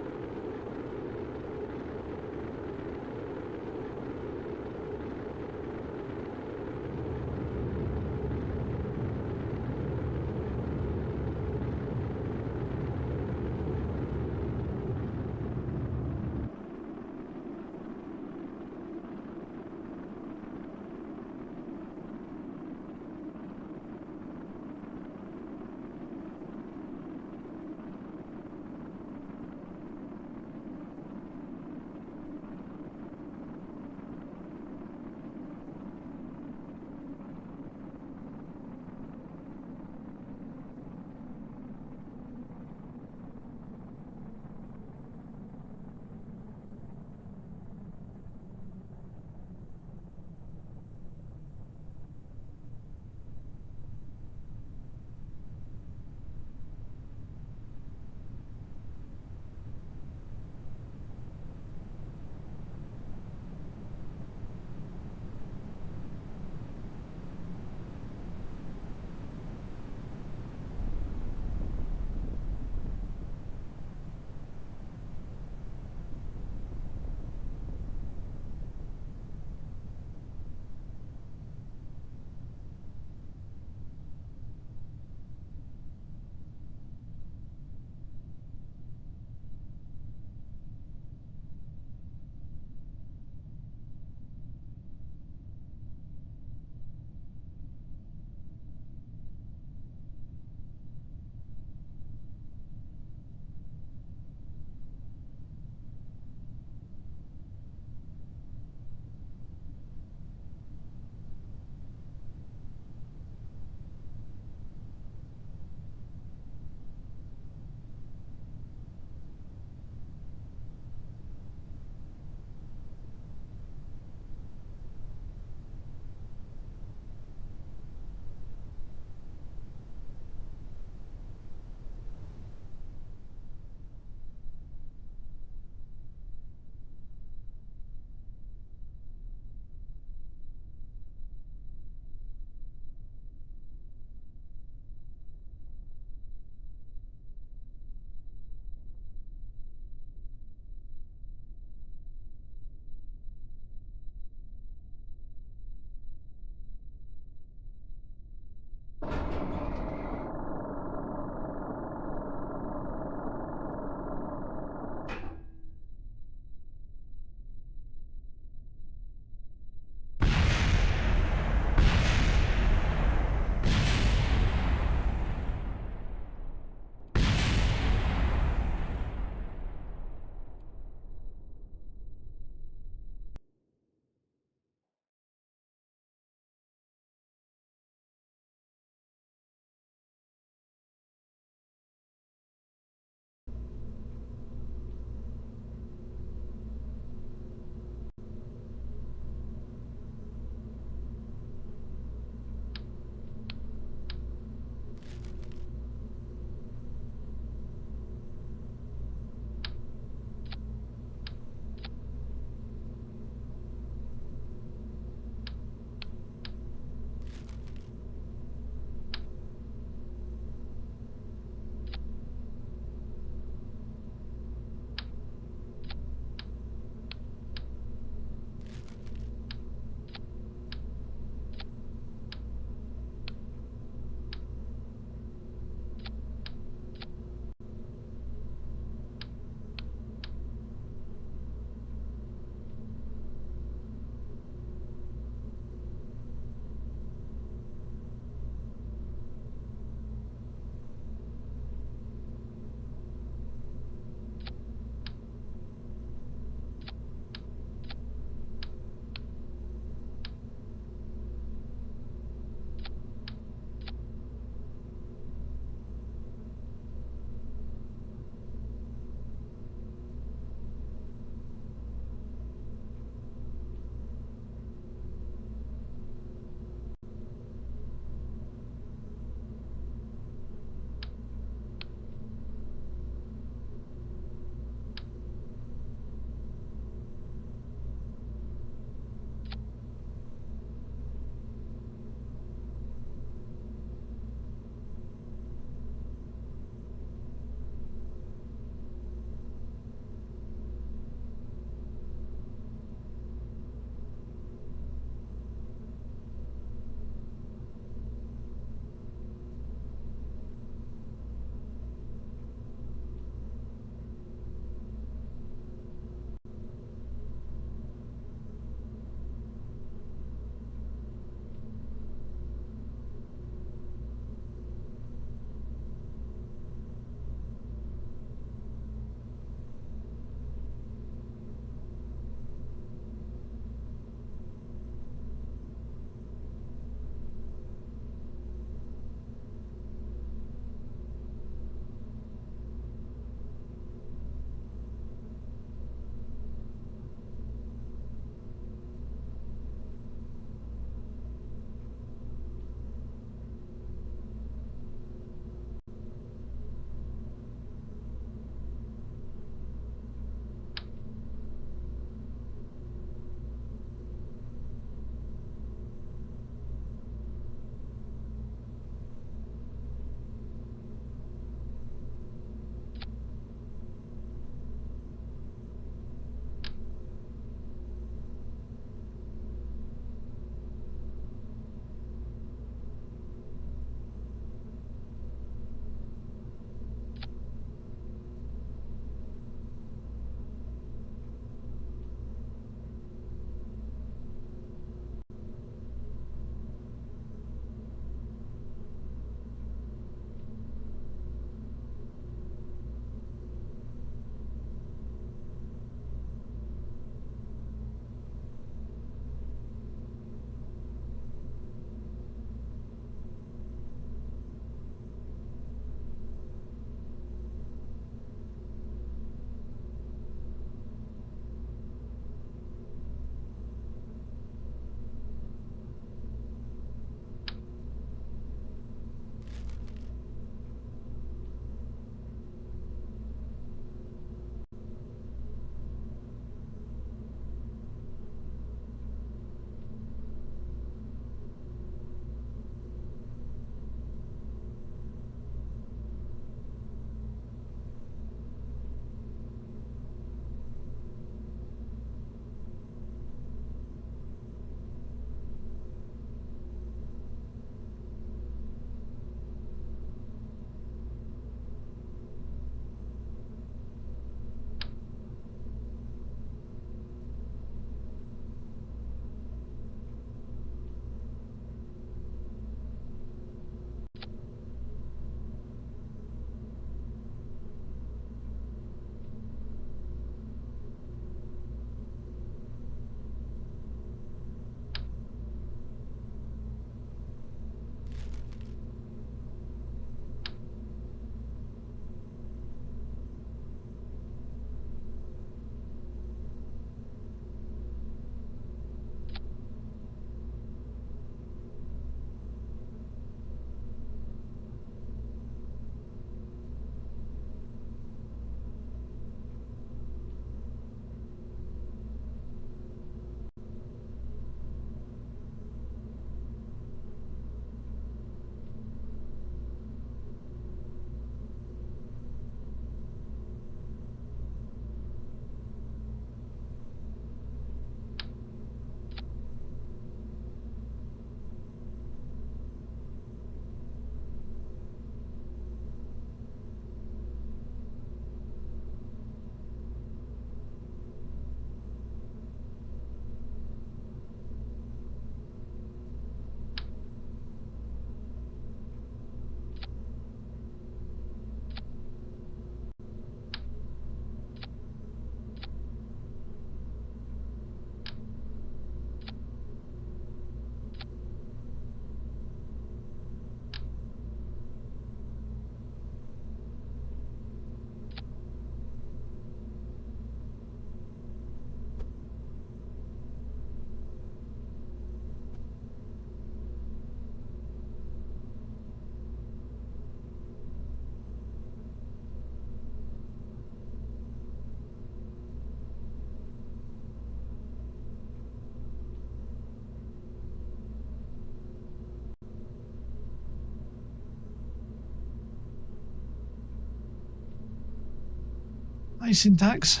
Hi, Syntax.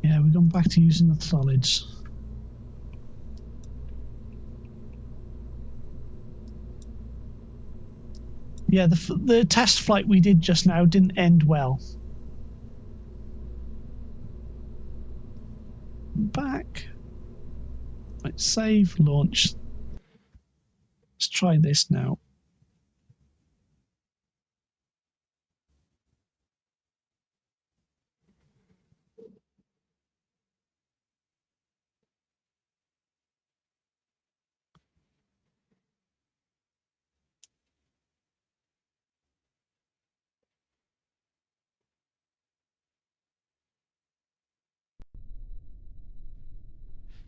Yeah, we're going back to using the solids. Yeah, the test flight we did just now didn't end well. Back. Right, save, launch. Let's try this now.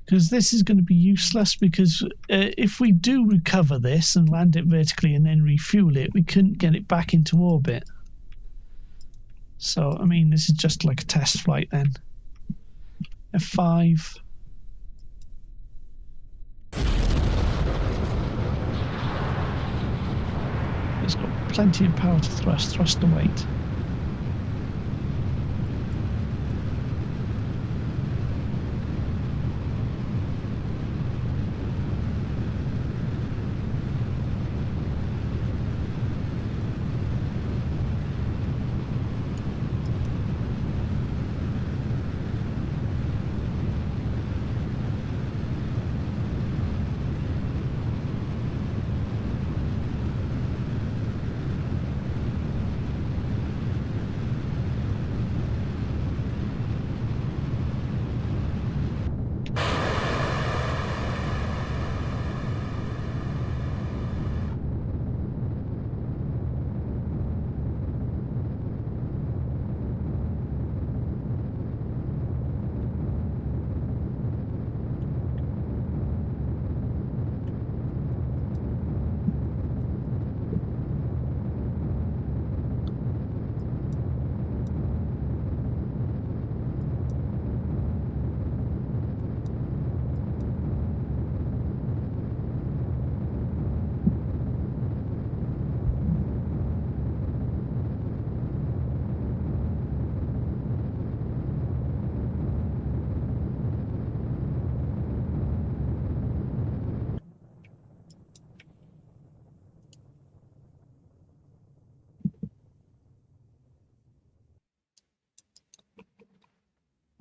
Because this is going to be useless, because if we do recover this and land it vertically and then refuel it, we couldn't get it back into orbit. So, I mean, this is just like a test flight then. F5. It's got plenty of power to thrust to weight.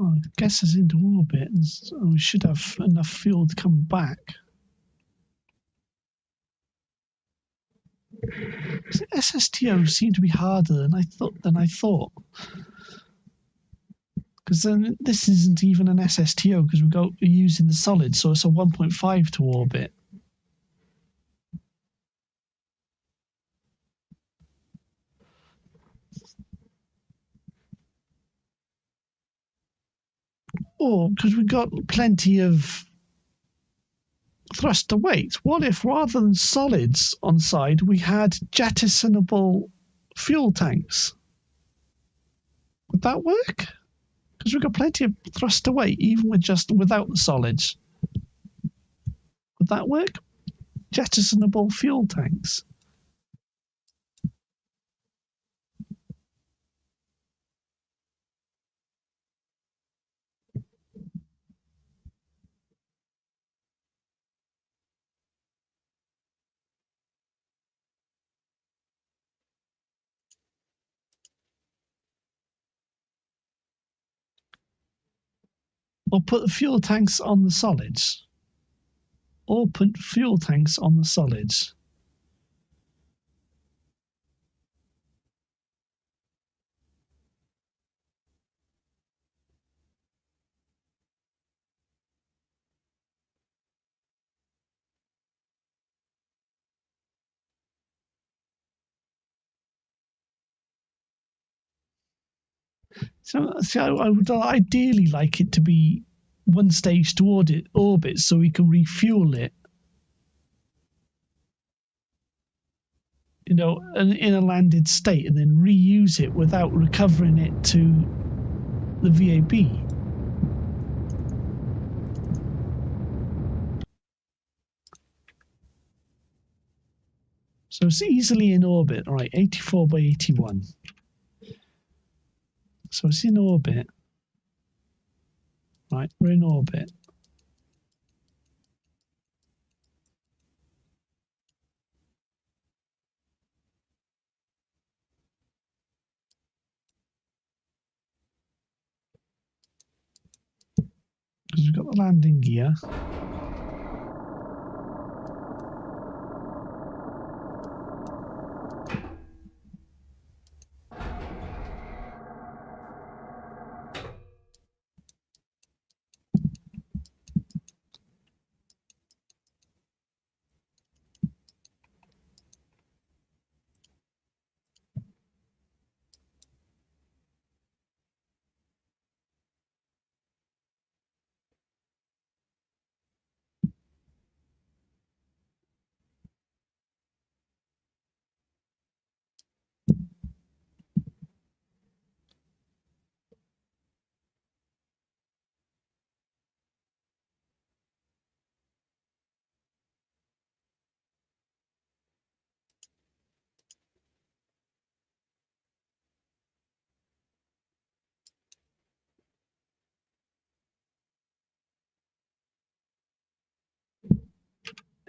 Well, I guess it's into orbit, and so we should have enough fuel to come back. SSTOs seem to be harder than I thought. Because then this isn't even an SSTO, because we're using the solid, so it's a 1.5 to orbit. Or because we've got plenty of thrust to weight, what if rather than solids on side we had jettisonable fuel tanks? Would that work? Because we've got plenty of thrust to weight even without the solids. Would that work? Jettisonable fuel tanks. Or put the fuel tanks on the solids. Or put fuel tanks on the solids. So I would ideally like it to be one stage toward orbit so we can refuel it. In a landed state, and then reuse it without recovering it to the VAB. So it's easily in orbit. All right, 84 by 81. So it's in orbit. Right, we're in orbit. Because we've got the landing gear.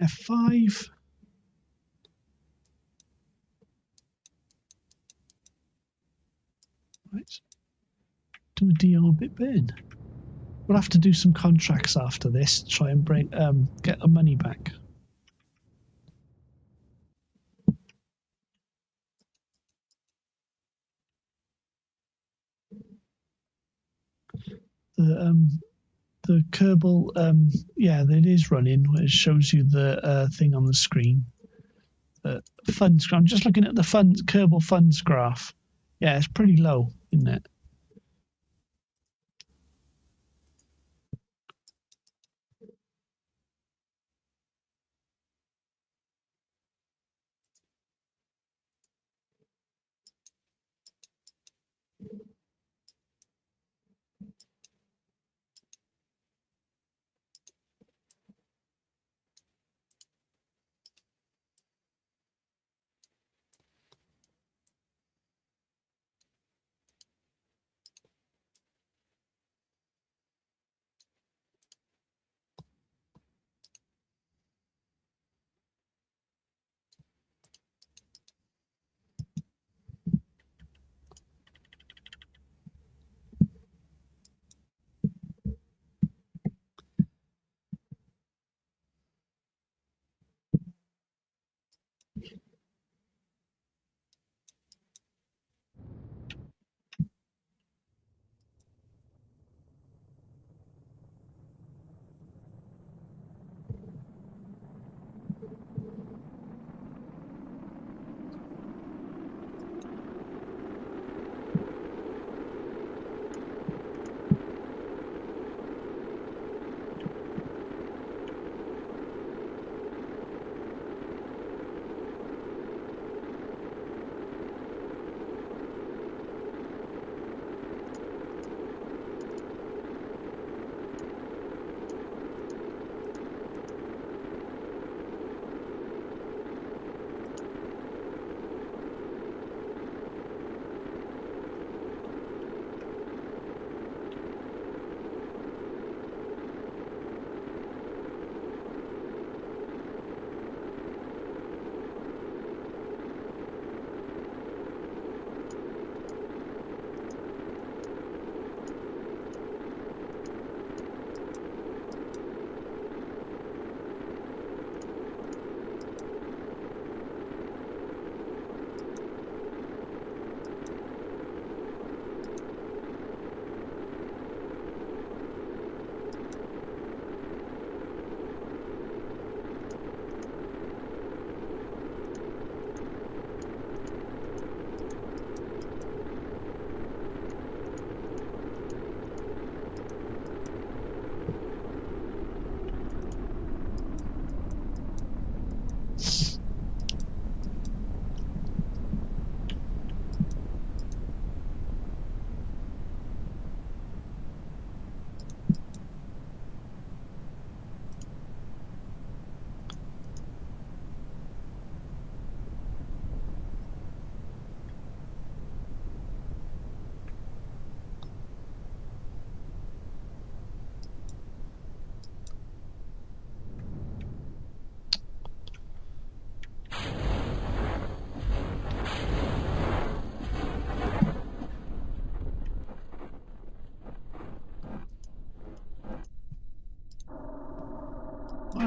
F5. Right. Do a deorbit bin. We'll have to do some contracts after this. Try and get the money back. The Kerbal, yeah, it is running. It shows you the thing on the screen. Funds. I'm just looking at the funds Kerbal funds graph. Yeah, it's pretty low, isn't it?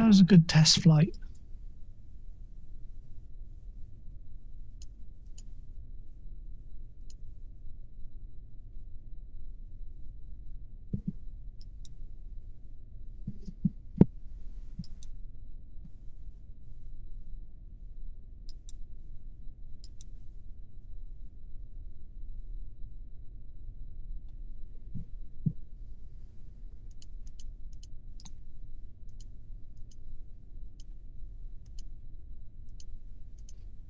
That was a good test flight.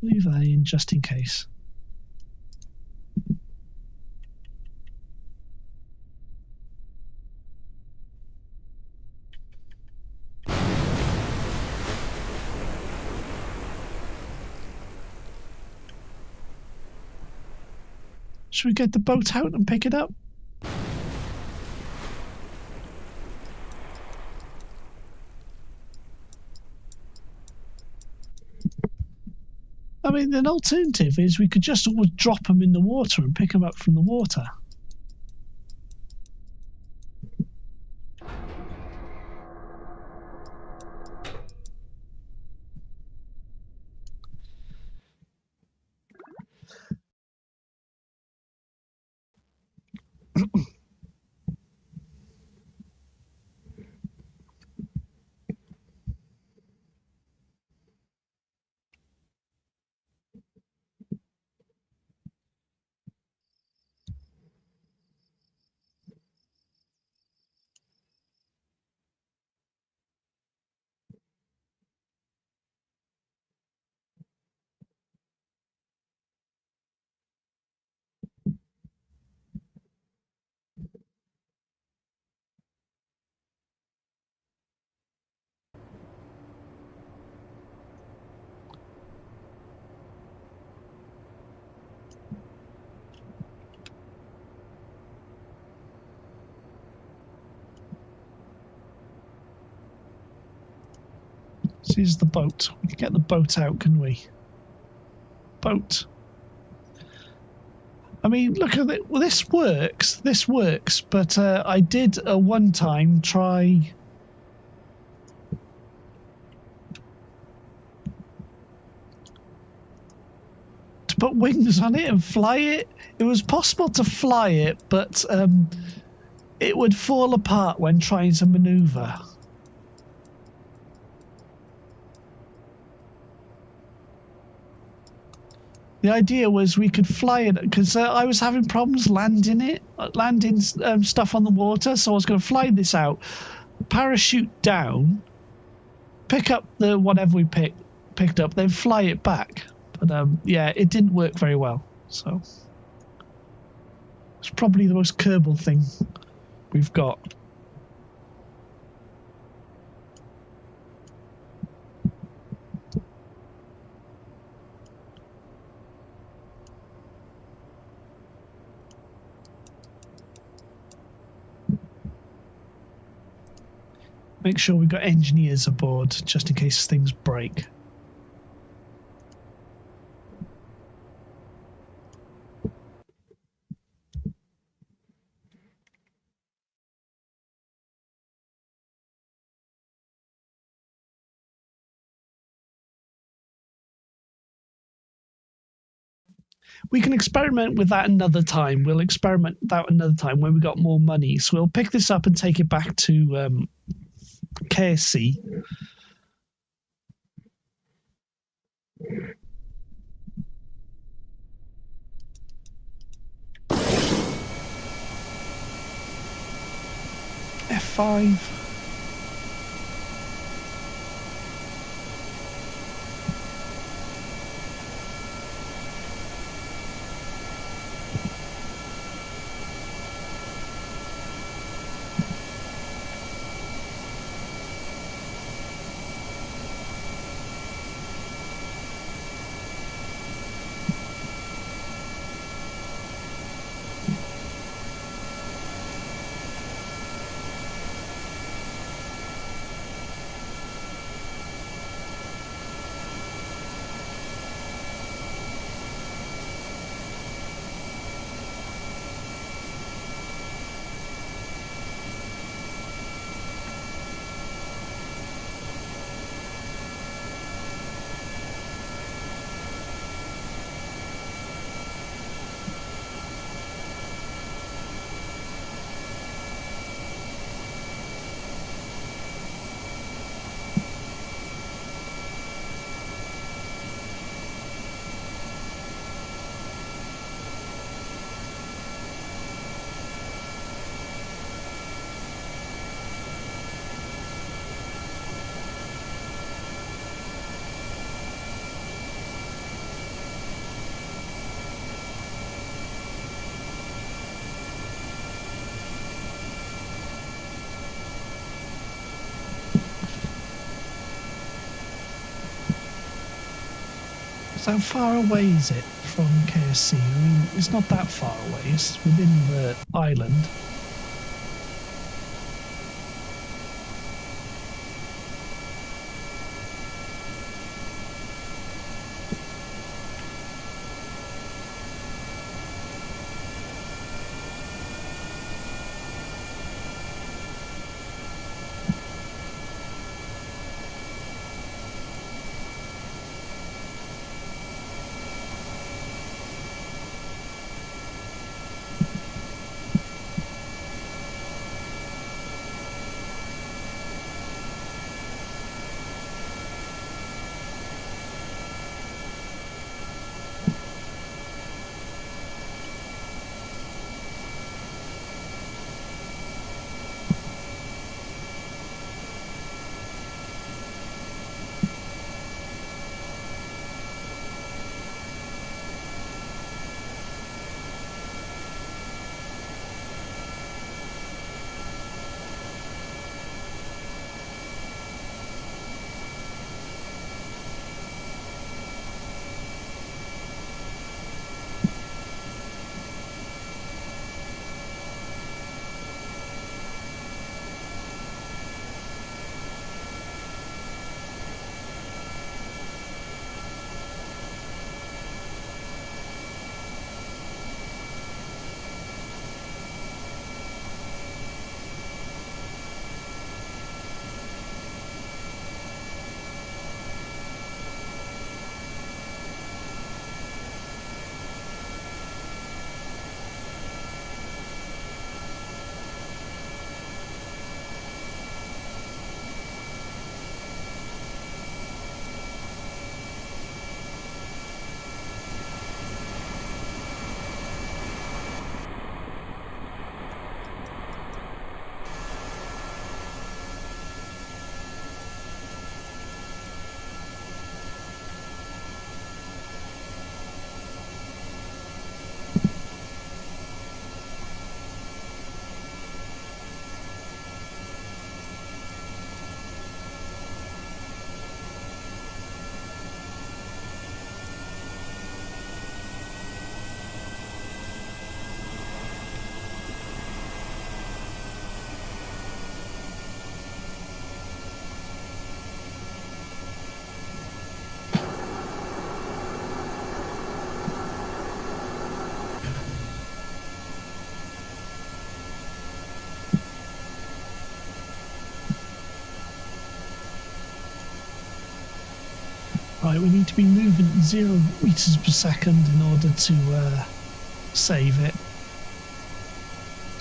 Leave that in just in case. Should we get the boat out and pick it up? I mean, an alternative is we could just always drop them in the water and pick them up from the water. So here's the boat. We can get the boat out, can we? Boat. I mean, look at it. Well, this works. This works. But I did one time try. To put wings on it and fly it. It was possible to fly it, but it would fall apart when trying to maneuver. The idea was we could fly it because I was having problems landing stuff on the water, so I was going to fly this out, parachute down, pick up the whatever we picked up, then fly it back. But yeah, it didn't work very well. So it's probably the most Kerbal thing we've got. Make sure we've got engineers aboard, just in case things break. We can experiment with that another time. We'll experiment that another time when we got more money. So we'll pick this up and take it back to KSC. F5. So how far away is it from KSC? I mean, it's not that far away. It's within the island. Right, we need to be moving at 0 meters per second in order to save it.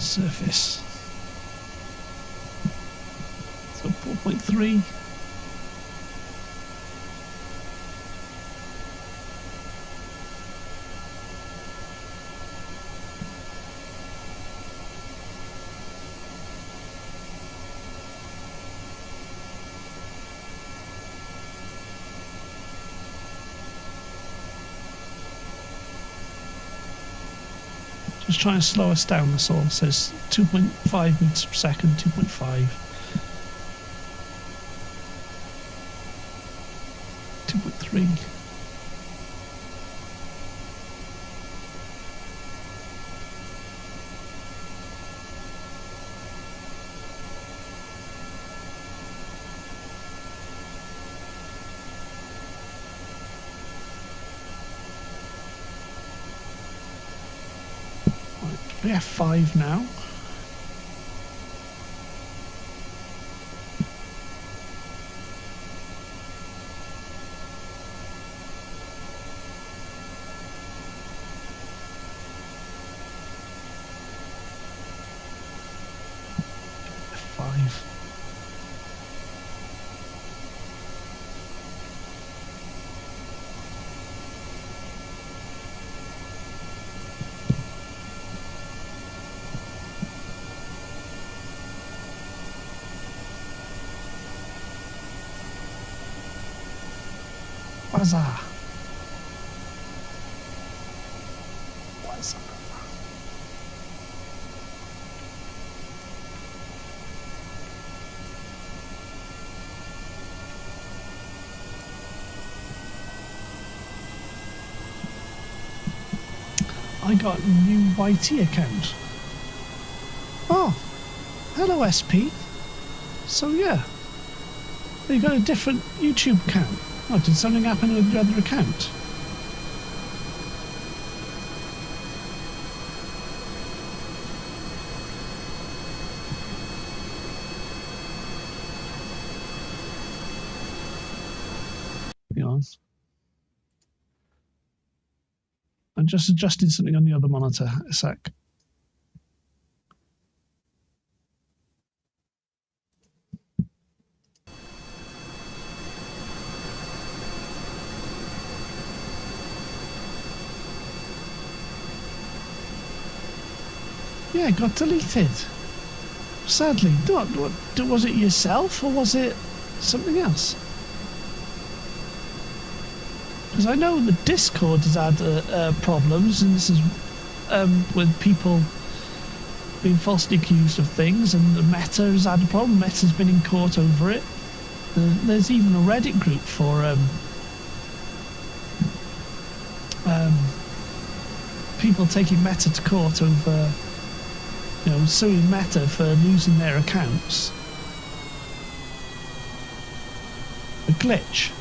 Surface. So 4.3. Just trying to slow us down, that's all. It says 2.5 meters per second, 2.5. 2.3. We have 5 now. F5. Bazaar. I got a new YT account. Oh, hello SP. So yeah, you got a different YouTube account. Oh, did something happen with your other account? Hang on. I'm just adjusting something on the other monitor. A sec. Yeah, it got deleted. Sadly. Was it yourself or was it something else? Because I know the Discord has had problems, and this is with people being falsely accused of things, and the Meta has had a problem. Meta's been in court over it. There's even a Reddit group for people taking Meta to court over, suing Meta for losing their accounts. A glitch.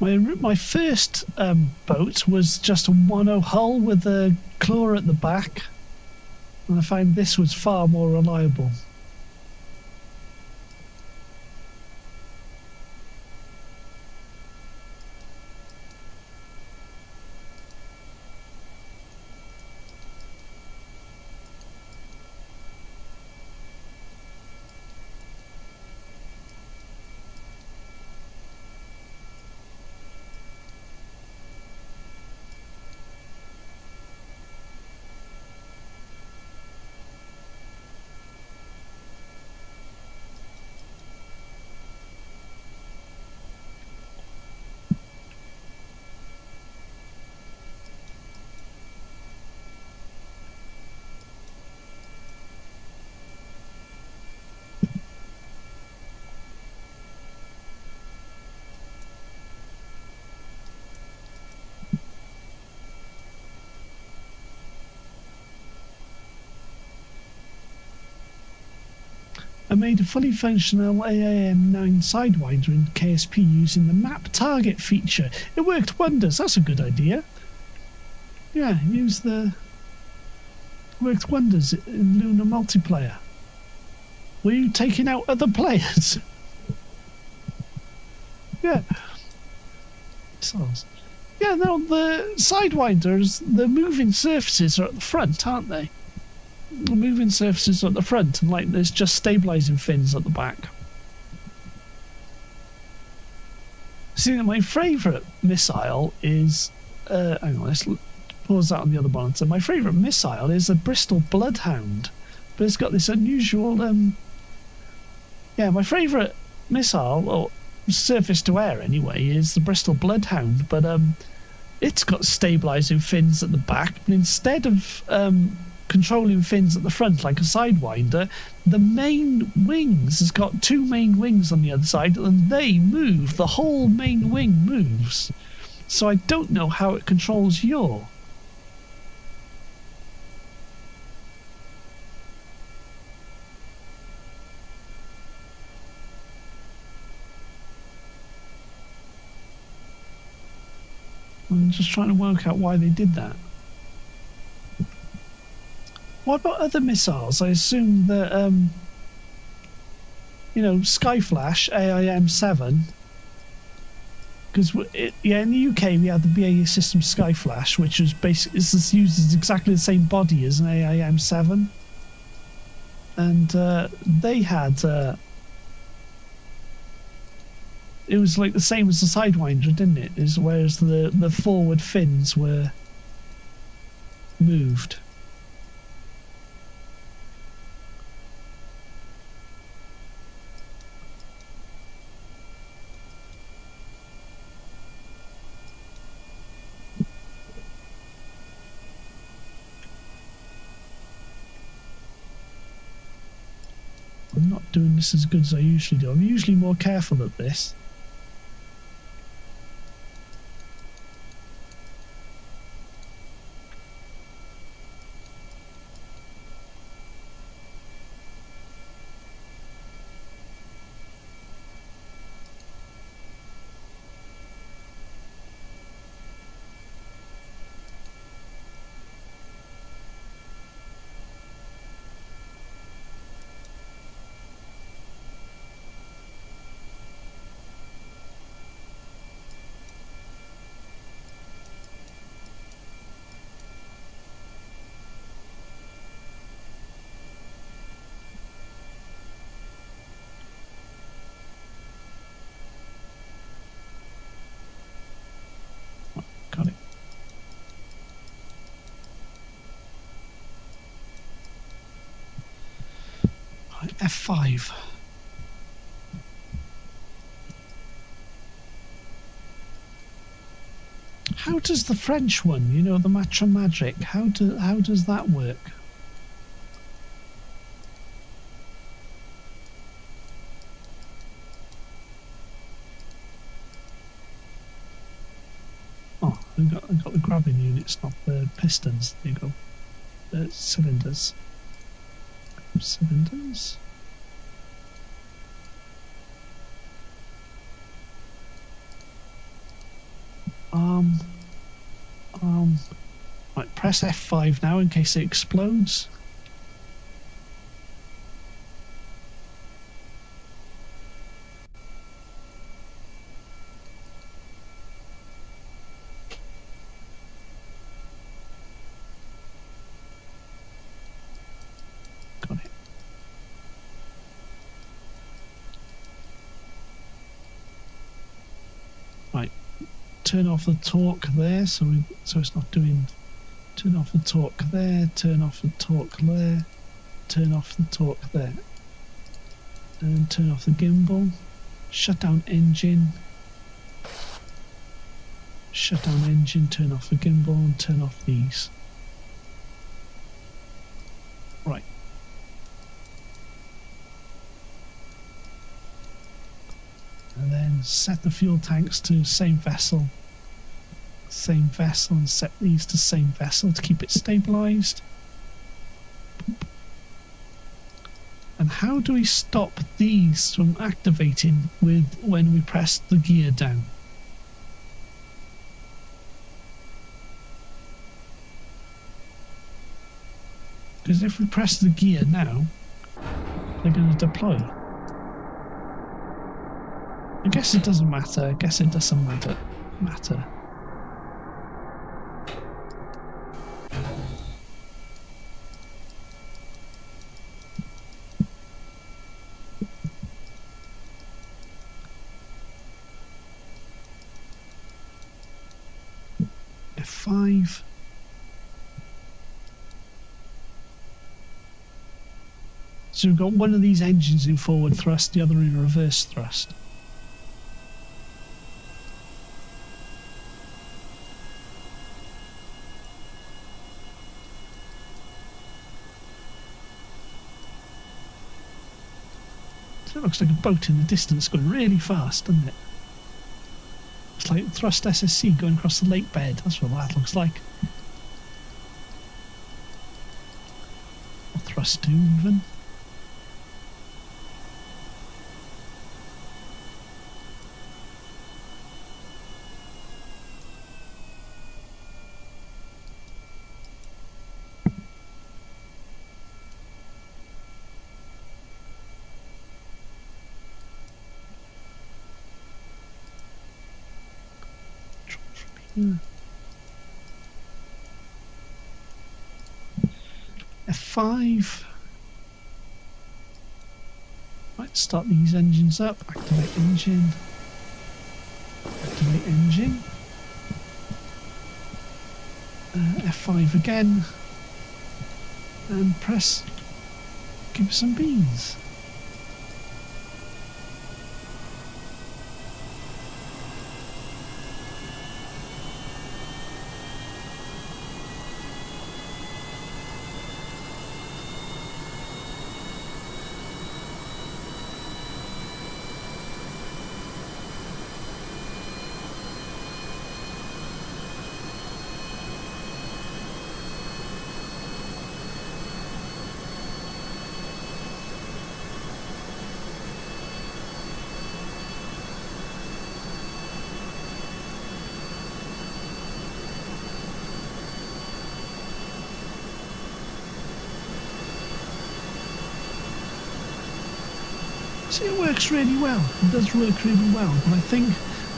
My first boat was just a 1.0 hull with a claw at the back, and I found this was far more reliable. I made a fully functional AIM-9 Sidewinder in KSP using the map target feature. It worked wonders. That's a good idea. Yeah, use the... worked wonders in Lunar multiplayer. Were you taking out other players? Yeah. Yeah, no, the Sidewinders, the moving surfaces are at the front, aren't they? The moving surfaces are at the front, and like there's just stabilising fins at the back. See, my favourite missile is... hang on, let's pause that on the other monitor. My favourite missile is a Bristol Bloodhound, but it's got this unusual... yeah, my favourite missile, or surface to air anyway, is the Bristol Bloodhound, but it's got stabilising fins at the back, but instead of controlling fins at the front like a Sidewinder, the main wings has got two main wings on the other side, and they move. The whole main wing moves. So I don't know how it controls yaw. I'm just trying to work out why they did that. What about other missiles? I assume that, you know, Skyflash, AIM-7, because yeah, in the UK we had the BAE System Skyflash, which was basically uses exactly the same body as an AIM-7, and they had it was like the same as the Sidewinder, didn't it? Whereas the forward fins were moved. I'm not doing this as good as I usually do. I'm usually more careful at this. Got it. Right, F5. How does the French one, you know, the Matra Magic, how does that work? Oh, I got the grabbing units, not the pistons. There you go. The cylinders. Cylinders. arm, arm. Right, press F5 now in case it explodes. Got it. Right, turn off the torque there, so it's not doing. Turn off the torque there, turn off the torque there, turn off the torque there. And turn off the gimbal. Shut down engine. Shut down engine, turn off the gimbal, and turn off these. Right. And then set the fuel tanks to same vessel, and set these to same vessel to keep it stabilized. And how do we stop these from activating when we press the gear down? Because if we press the gear now, they're going to deploy. I guess it doesn't matter. I guess it doesn't matter. F5. So we've got one of these engines in forward thrust, the other in reverse thrust. So it looks like a boat in the distance going really fast, doesn't it? It's like thrust SSC going across the lake bed. That's what that looks like. Or thrust 2 even. F5. Right, start these engines up. Activate engine. Activate engine. F5 again. And press. Give some beans. See, it works really well. It does work really well, but I think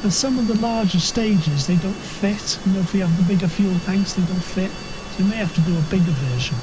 that some of the larger stages, they don't fit. You know, if we have the bigger fuel tanks, they don't fit. So we may have to do a bigger version.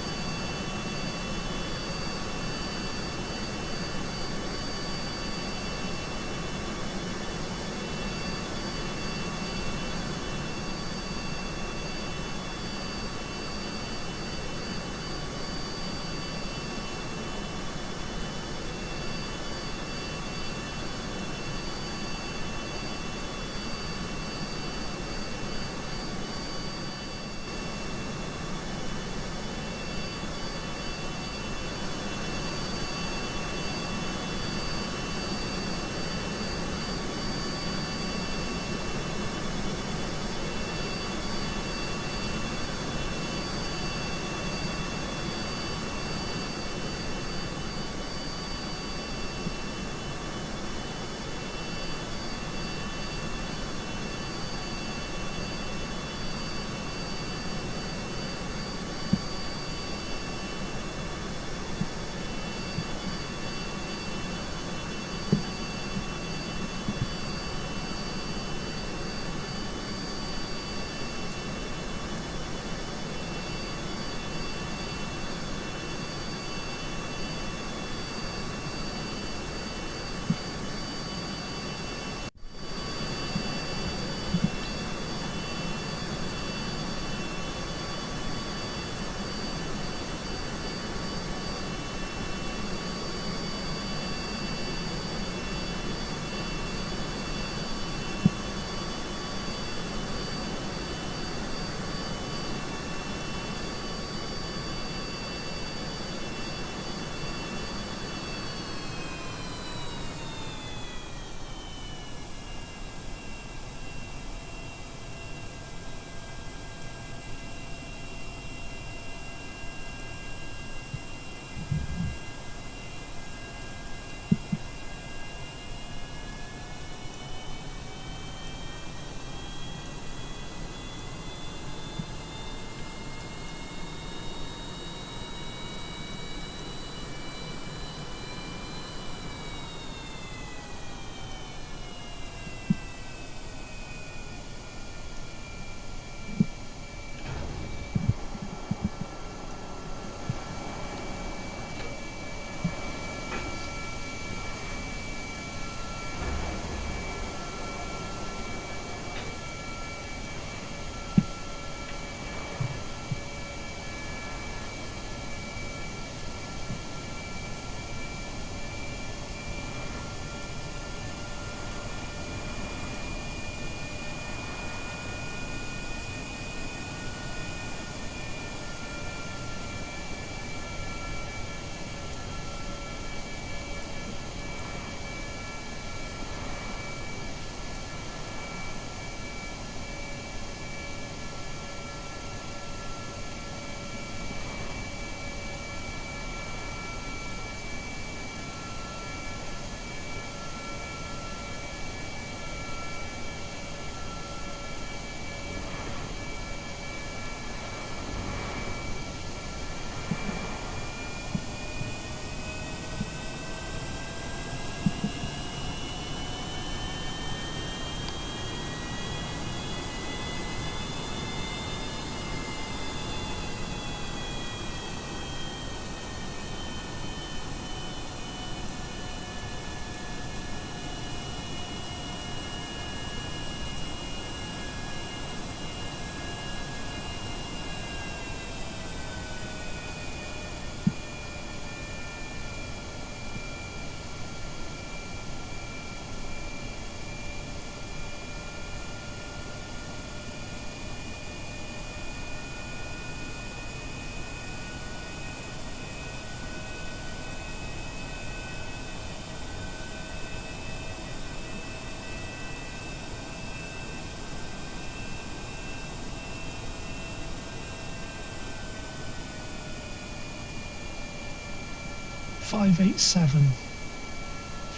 587.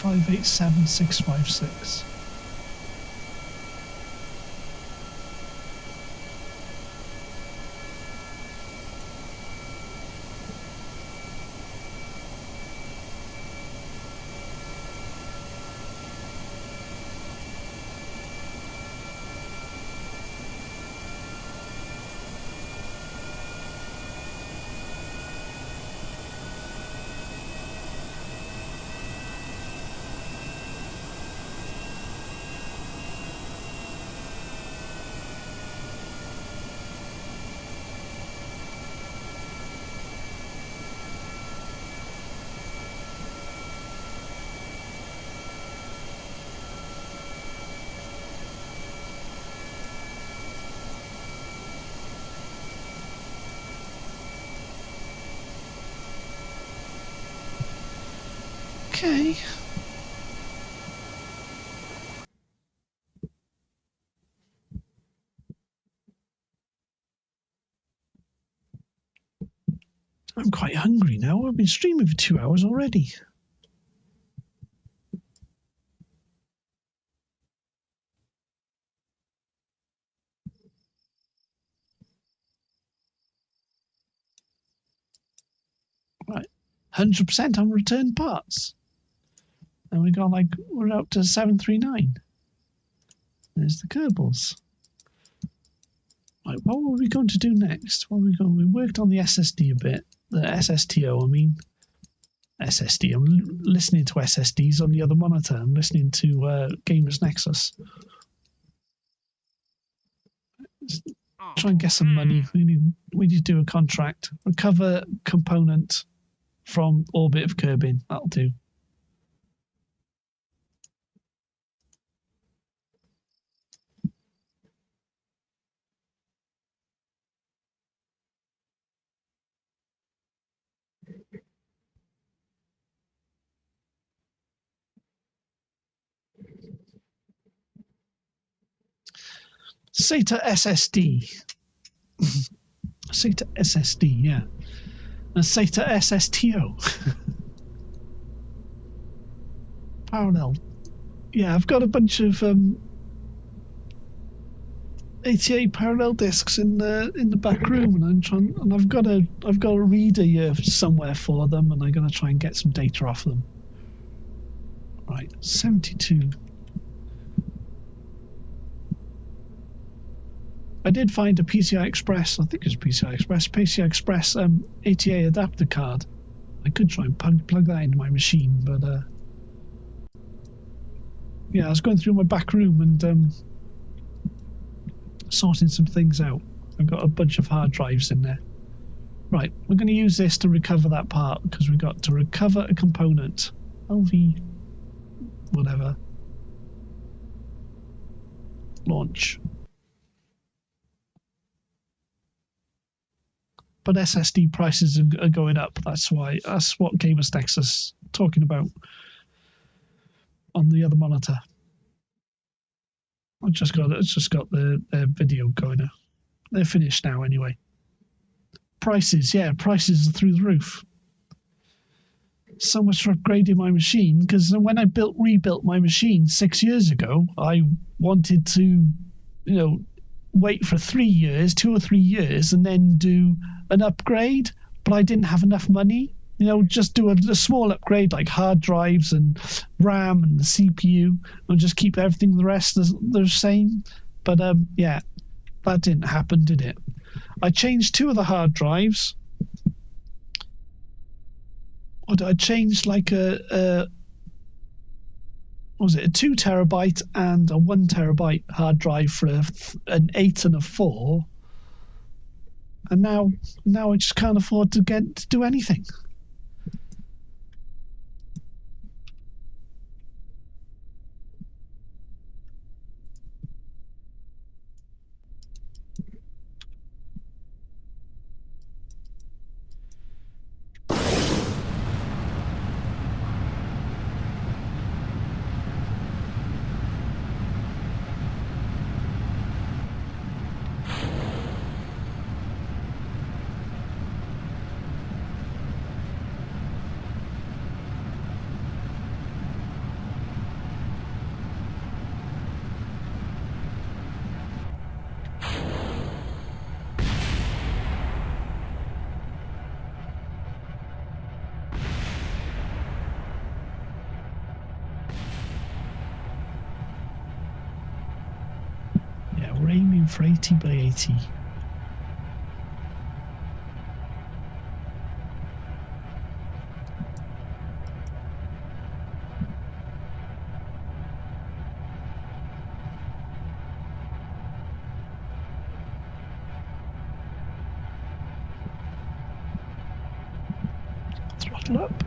587656. Okay. I'm quite hungry now. I've been streaming for 2 hours already. Right. 100% on return parts. And we're up to 739. There's the Kerbals. Right, what were we going to do next? We worked on the SSD a bit. The SSTO, I mean. SSD. I'm listening to SSDs on the other monitor. I'm listening to Gamers Nexus. Try and get some money. We need to do a contract. Recover component from Orbit of Kerbin. That'll do. SATA SSD. SATA SSD, yeah. And SATA SSTO. Parallel. Yeah, I've got a bunch of 88 parallel discs in the back room, and I've got a reader here somewhere for them, and I'm going to try and get some data off them. Right, 72. I did find a PCI Express, I think it's PCI Express ATA adapter card. I could try and plug that into my machine, but yeah, I was going through my back room and sorting some things out. I've got a bunch of hard drives in there. Right, we're going to use this to recover that part, because we've got to recover a component. LV whatever. Launch. But SSD prices are going up. That's what Gamers Nexus talking about on the other monitor. It's just got the video going now. They're finished now anyway. Prices are through the roof. So much for upgrading my machine, because when I rebuilt my machine 6 years ago, I wanted to, wait for 3 years, 2 or 3 years, and then do an upgrade, but I didn't have enough money. Just do a small upgrade like hard drives and RAM and the CPU, and just keep everything the rest the same. But yeah, that didn't happen, did it? I changed 2 of the hard drives. I changed like a 2 terabyte and a 1 terabyte hard drive for an 8 and a 4, and now I just can't afford to do anything. going for 80 by 80. Throttle up.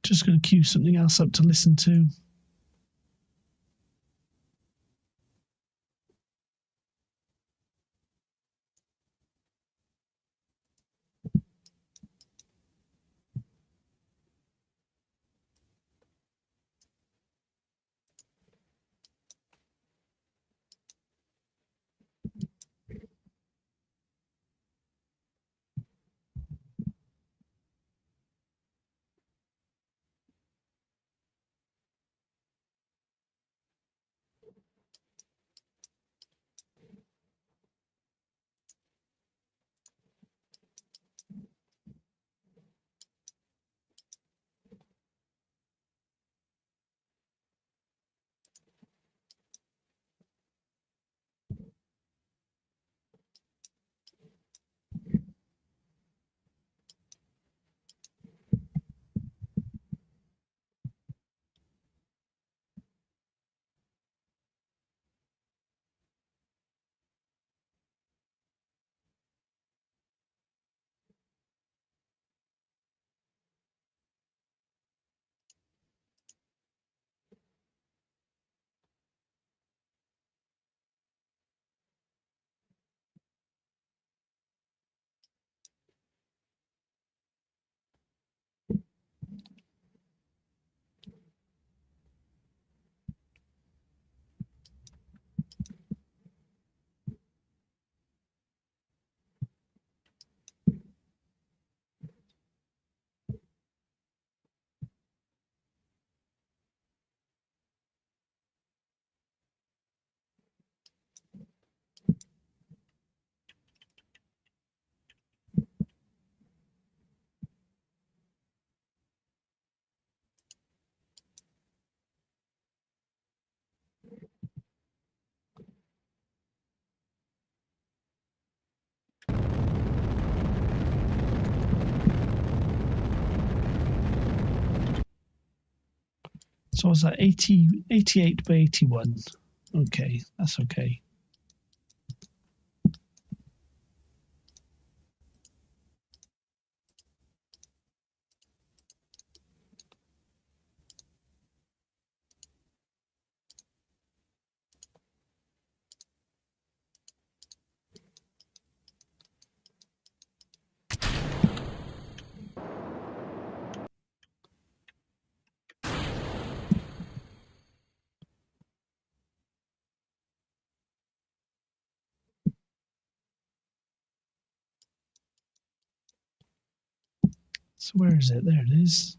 Just going to queue something else up to listen to. So was that 80, 88 by 81? Okay, that's okay. So where is it? There it is.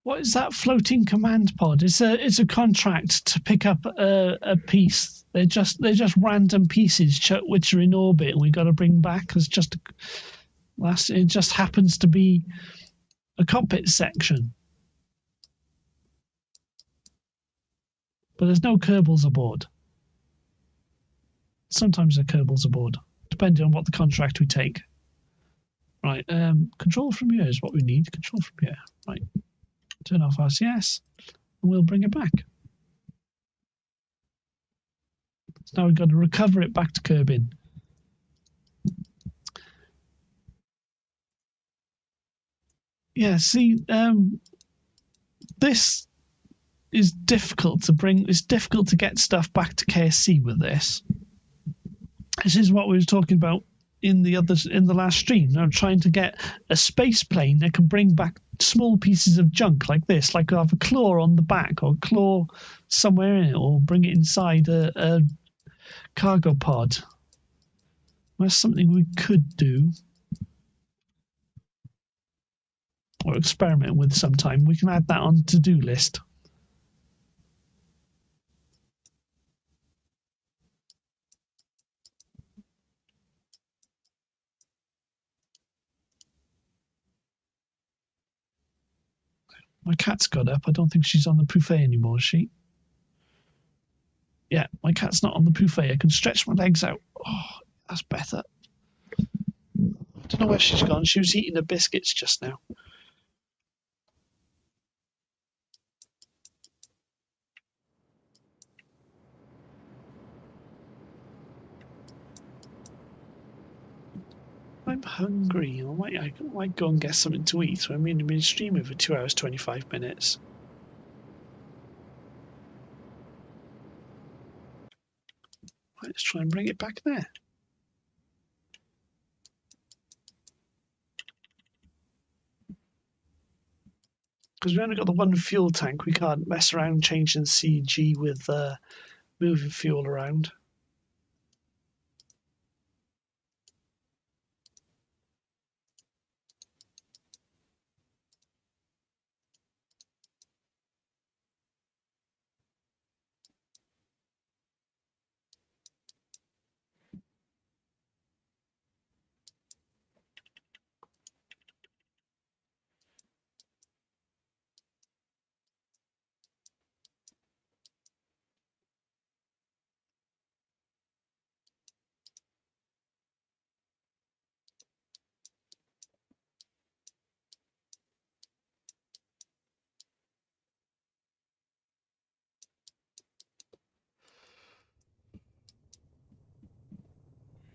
What is that floating command pod? It's a contract to pick up a piece. They're just random pieces which are in orbit, and we got to bring back as just it just happens to be a cockpit section. But there's no Kerbals aboard. Sometimes there are Kerbals aboard, depending on what the contract we take. Right, control from here is what we need. Control from here. Right, turn off RCS, and we'll bring it back. So now we've got to recover it back to Kerbin. Yeah, see, this is difficult to bring. It's difficult to get stuff back to KSC with this. This is what we were talking about in the last stream. I'm trying to get a space plane that can bring back small pieces of junk like this, like have a claw on the back or a claw somewhere in it, or bring it inside a cargo pod. That's something we could do or experiment with sometime. We can add that on to-do list. My cat's got up. I don't think she's on the buffet anymore, is she? Yeah, my cat's not on the buffet. I can stretch my legs out. Oh, that's better. I don't know where she's gone. She was eating the biscuits just now. I'm hungry. I might go and get something to eat. So I'm in the stream over 2 hours, 25 minutes. Right, let's try and bring it back there. Because we only got the one fuel tank, we can't mess around changing CG with moving fuel around.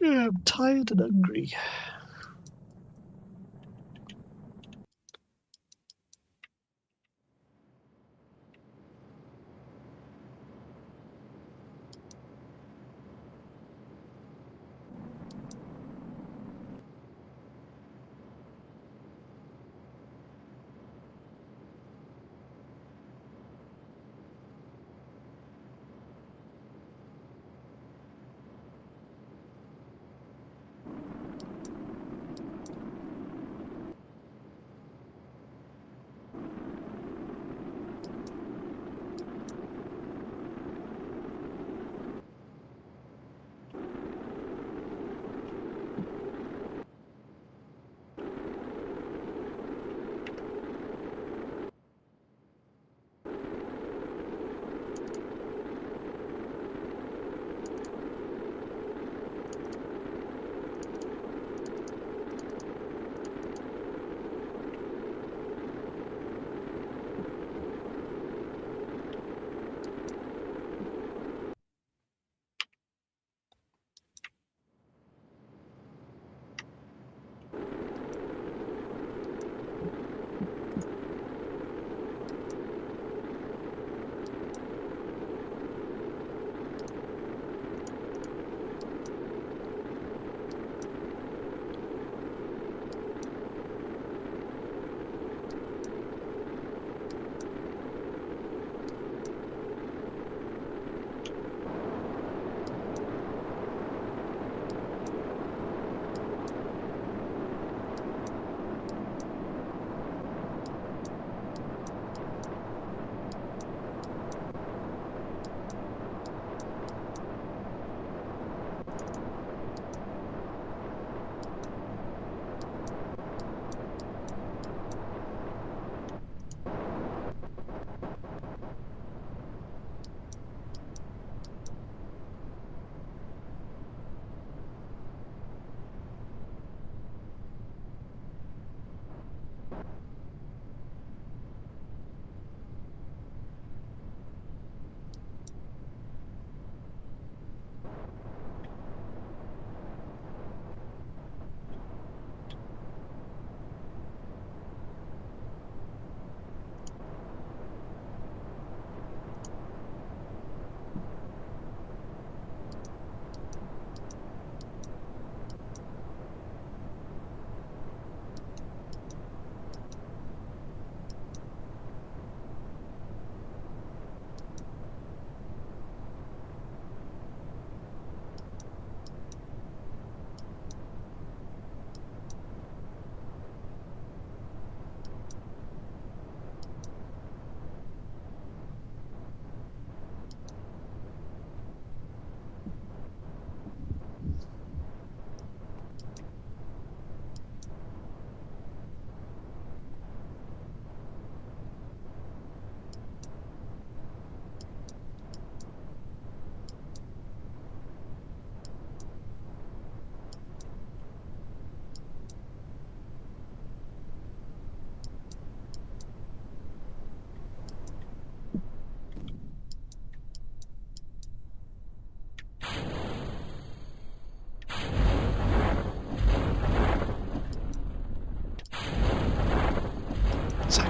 Yeah, I'm tired and hungry.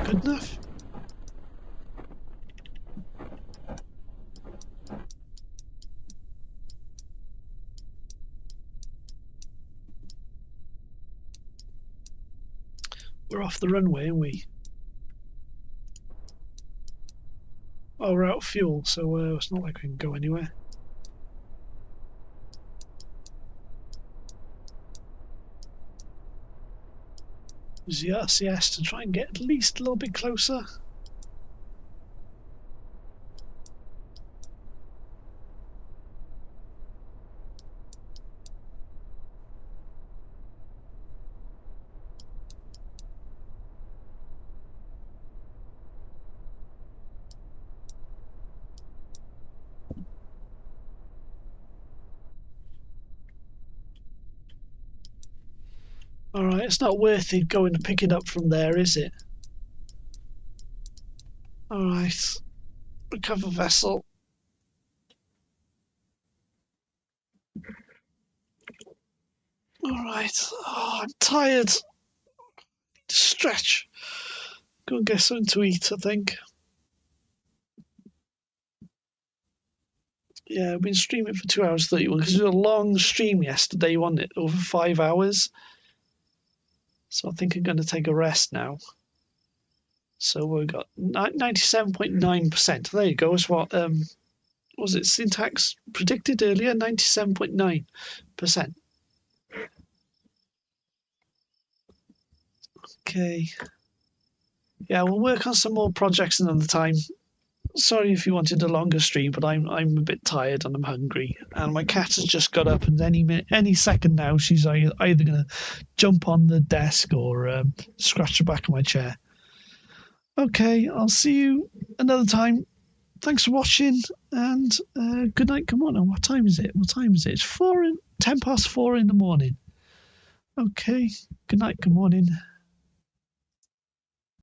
good enough? We're off the runway, aren't we? Oh, we're out of fuel, so it's not like we can go anywhere. Use the RCS to try and get at least a little bit closer. Alright, it's not worth it going to pick it up from there, is it? Alright, recover vessel. Alright, oh, I'm tired. Need to stretch. Go and get something to eat, I think. Yeah, I've been streaming for 2 hours 31 because it was a long stream yesterday, wasn't it? Over 5 hours. So I think I'm going to take a rest now. So we've got 97.9%. There you go. It's what was it Syntax predicted earlier? 97.9%. Okay. Yeah, we'll work on some more projects another time. Sorry if you wanted a longer stream, but I'm a bit tired and I'm hungry, and my cat has just got up, and any second now she's either going to jump on the desk or scratch the back of my chair. Okay, I'll see you another time. Thanks for watching, and good night. Come on, and what time is it? What time is it? It's 10 past 4 in the morning. Okay, good night, good morning.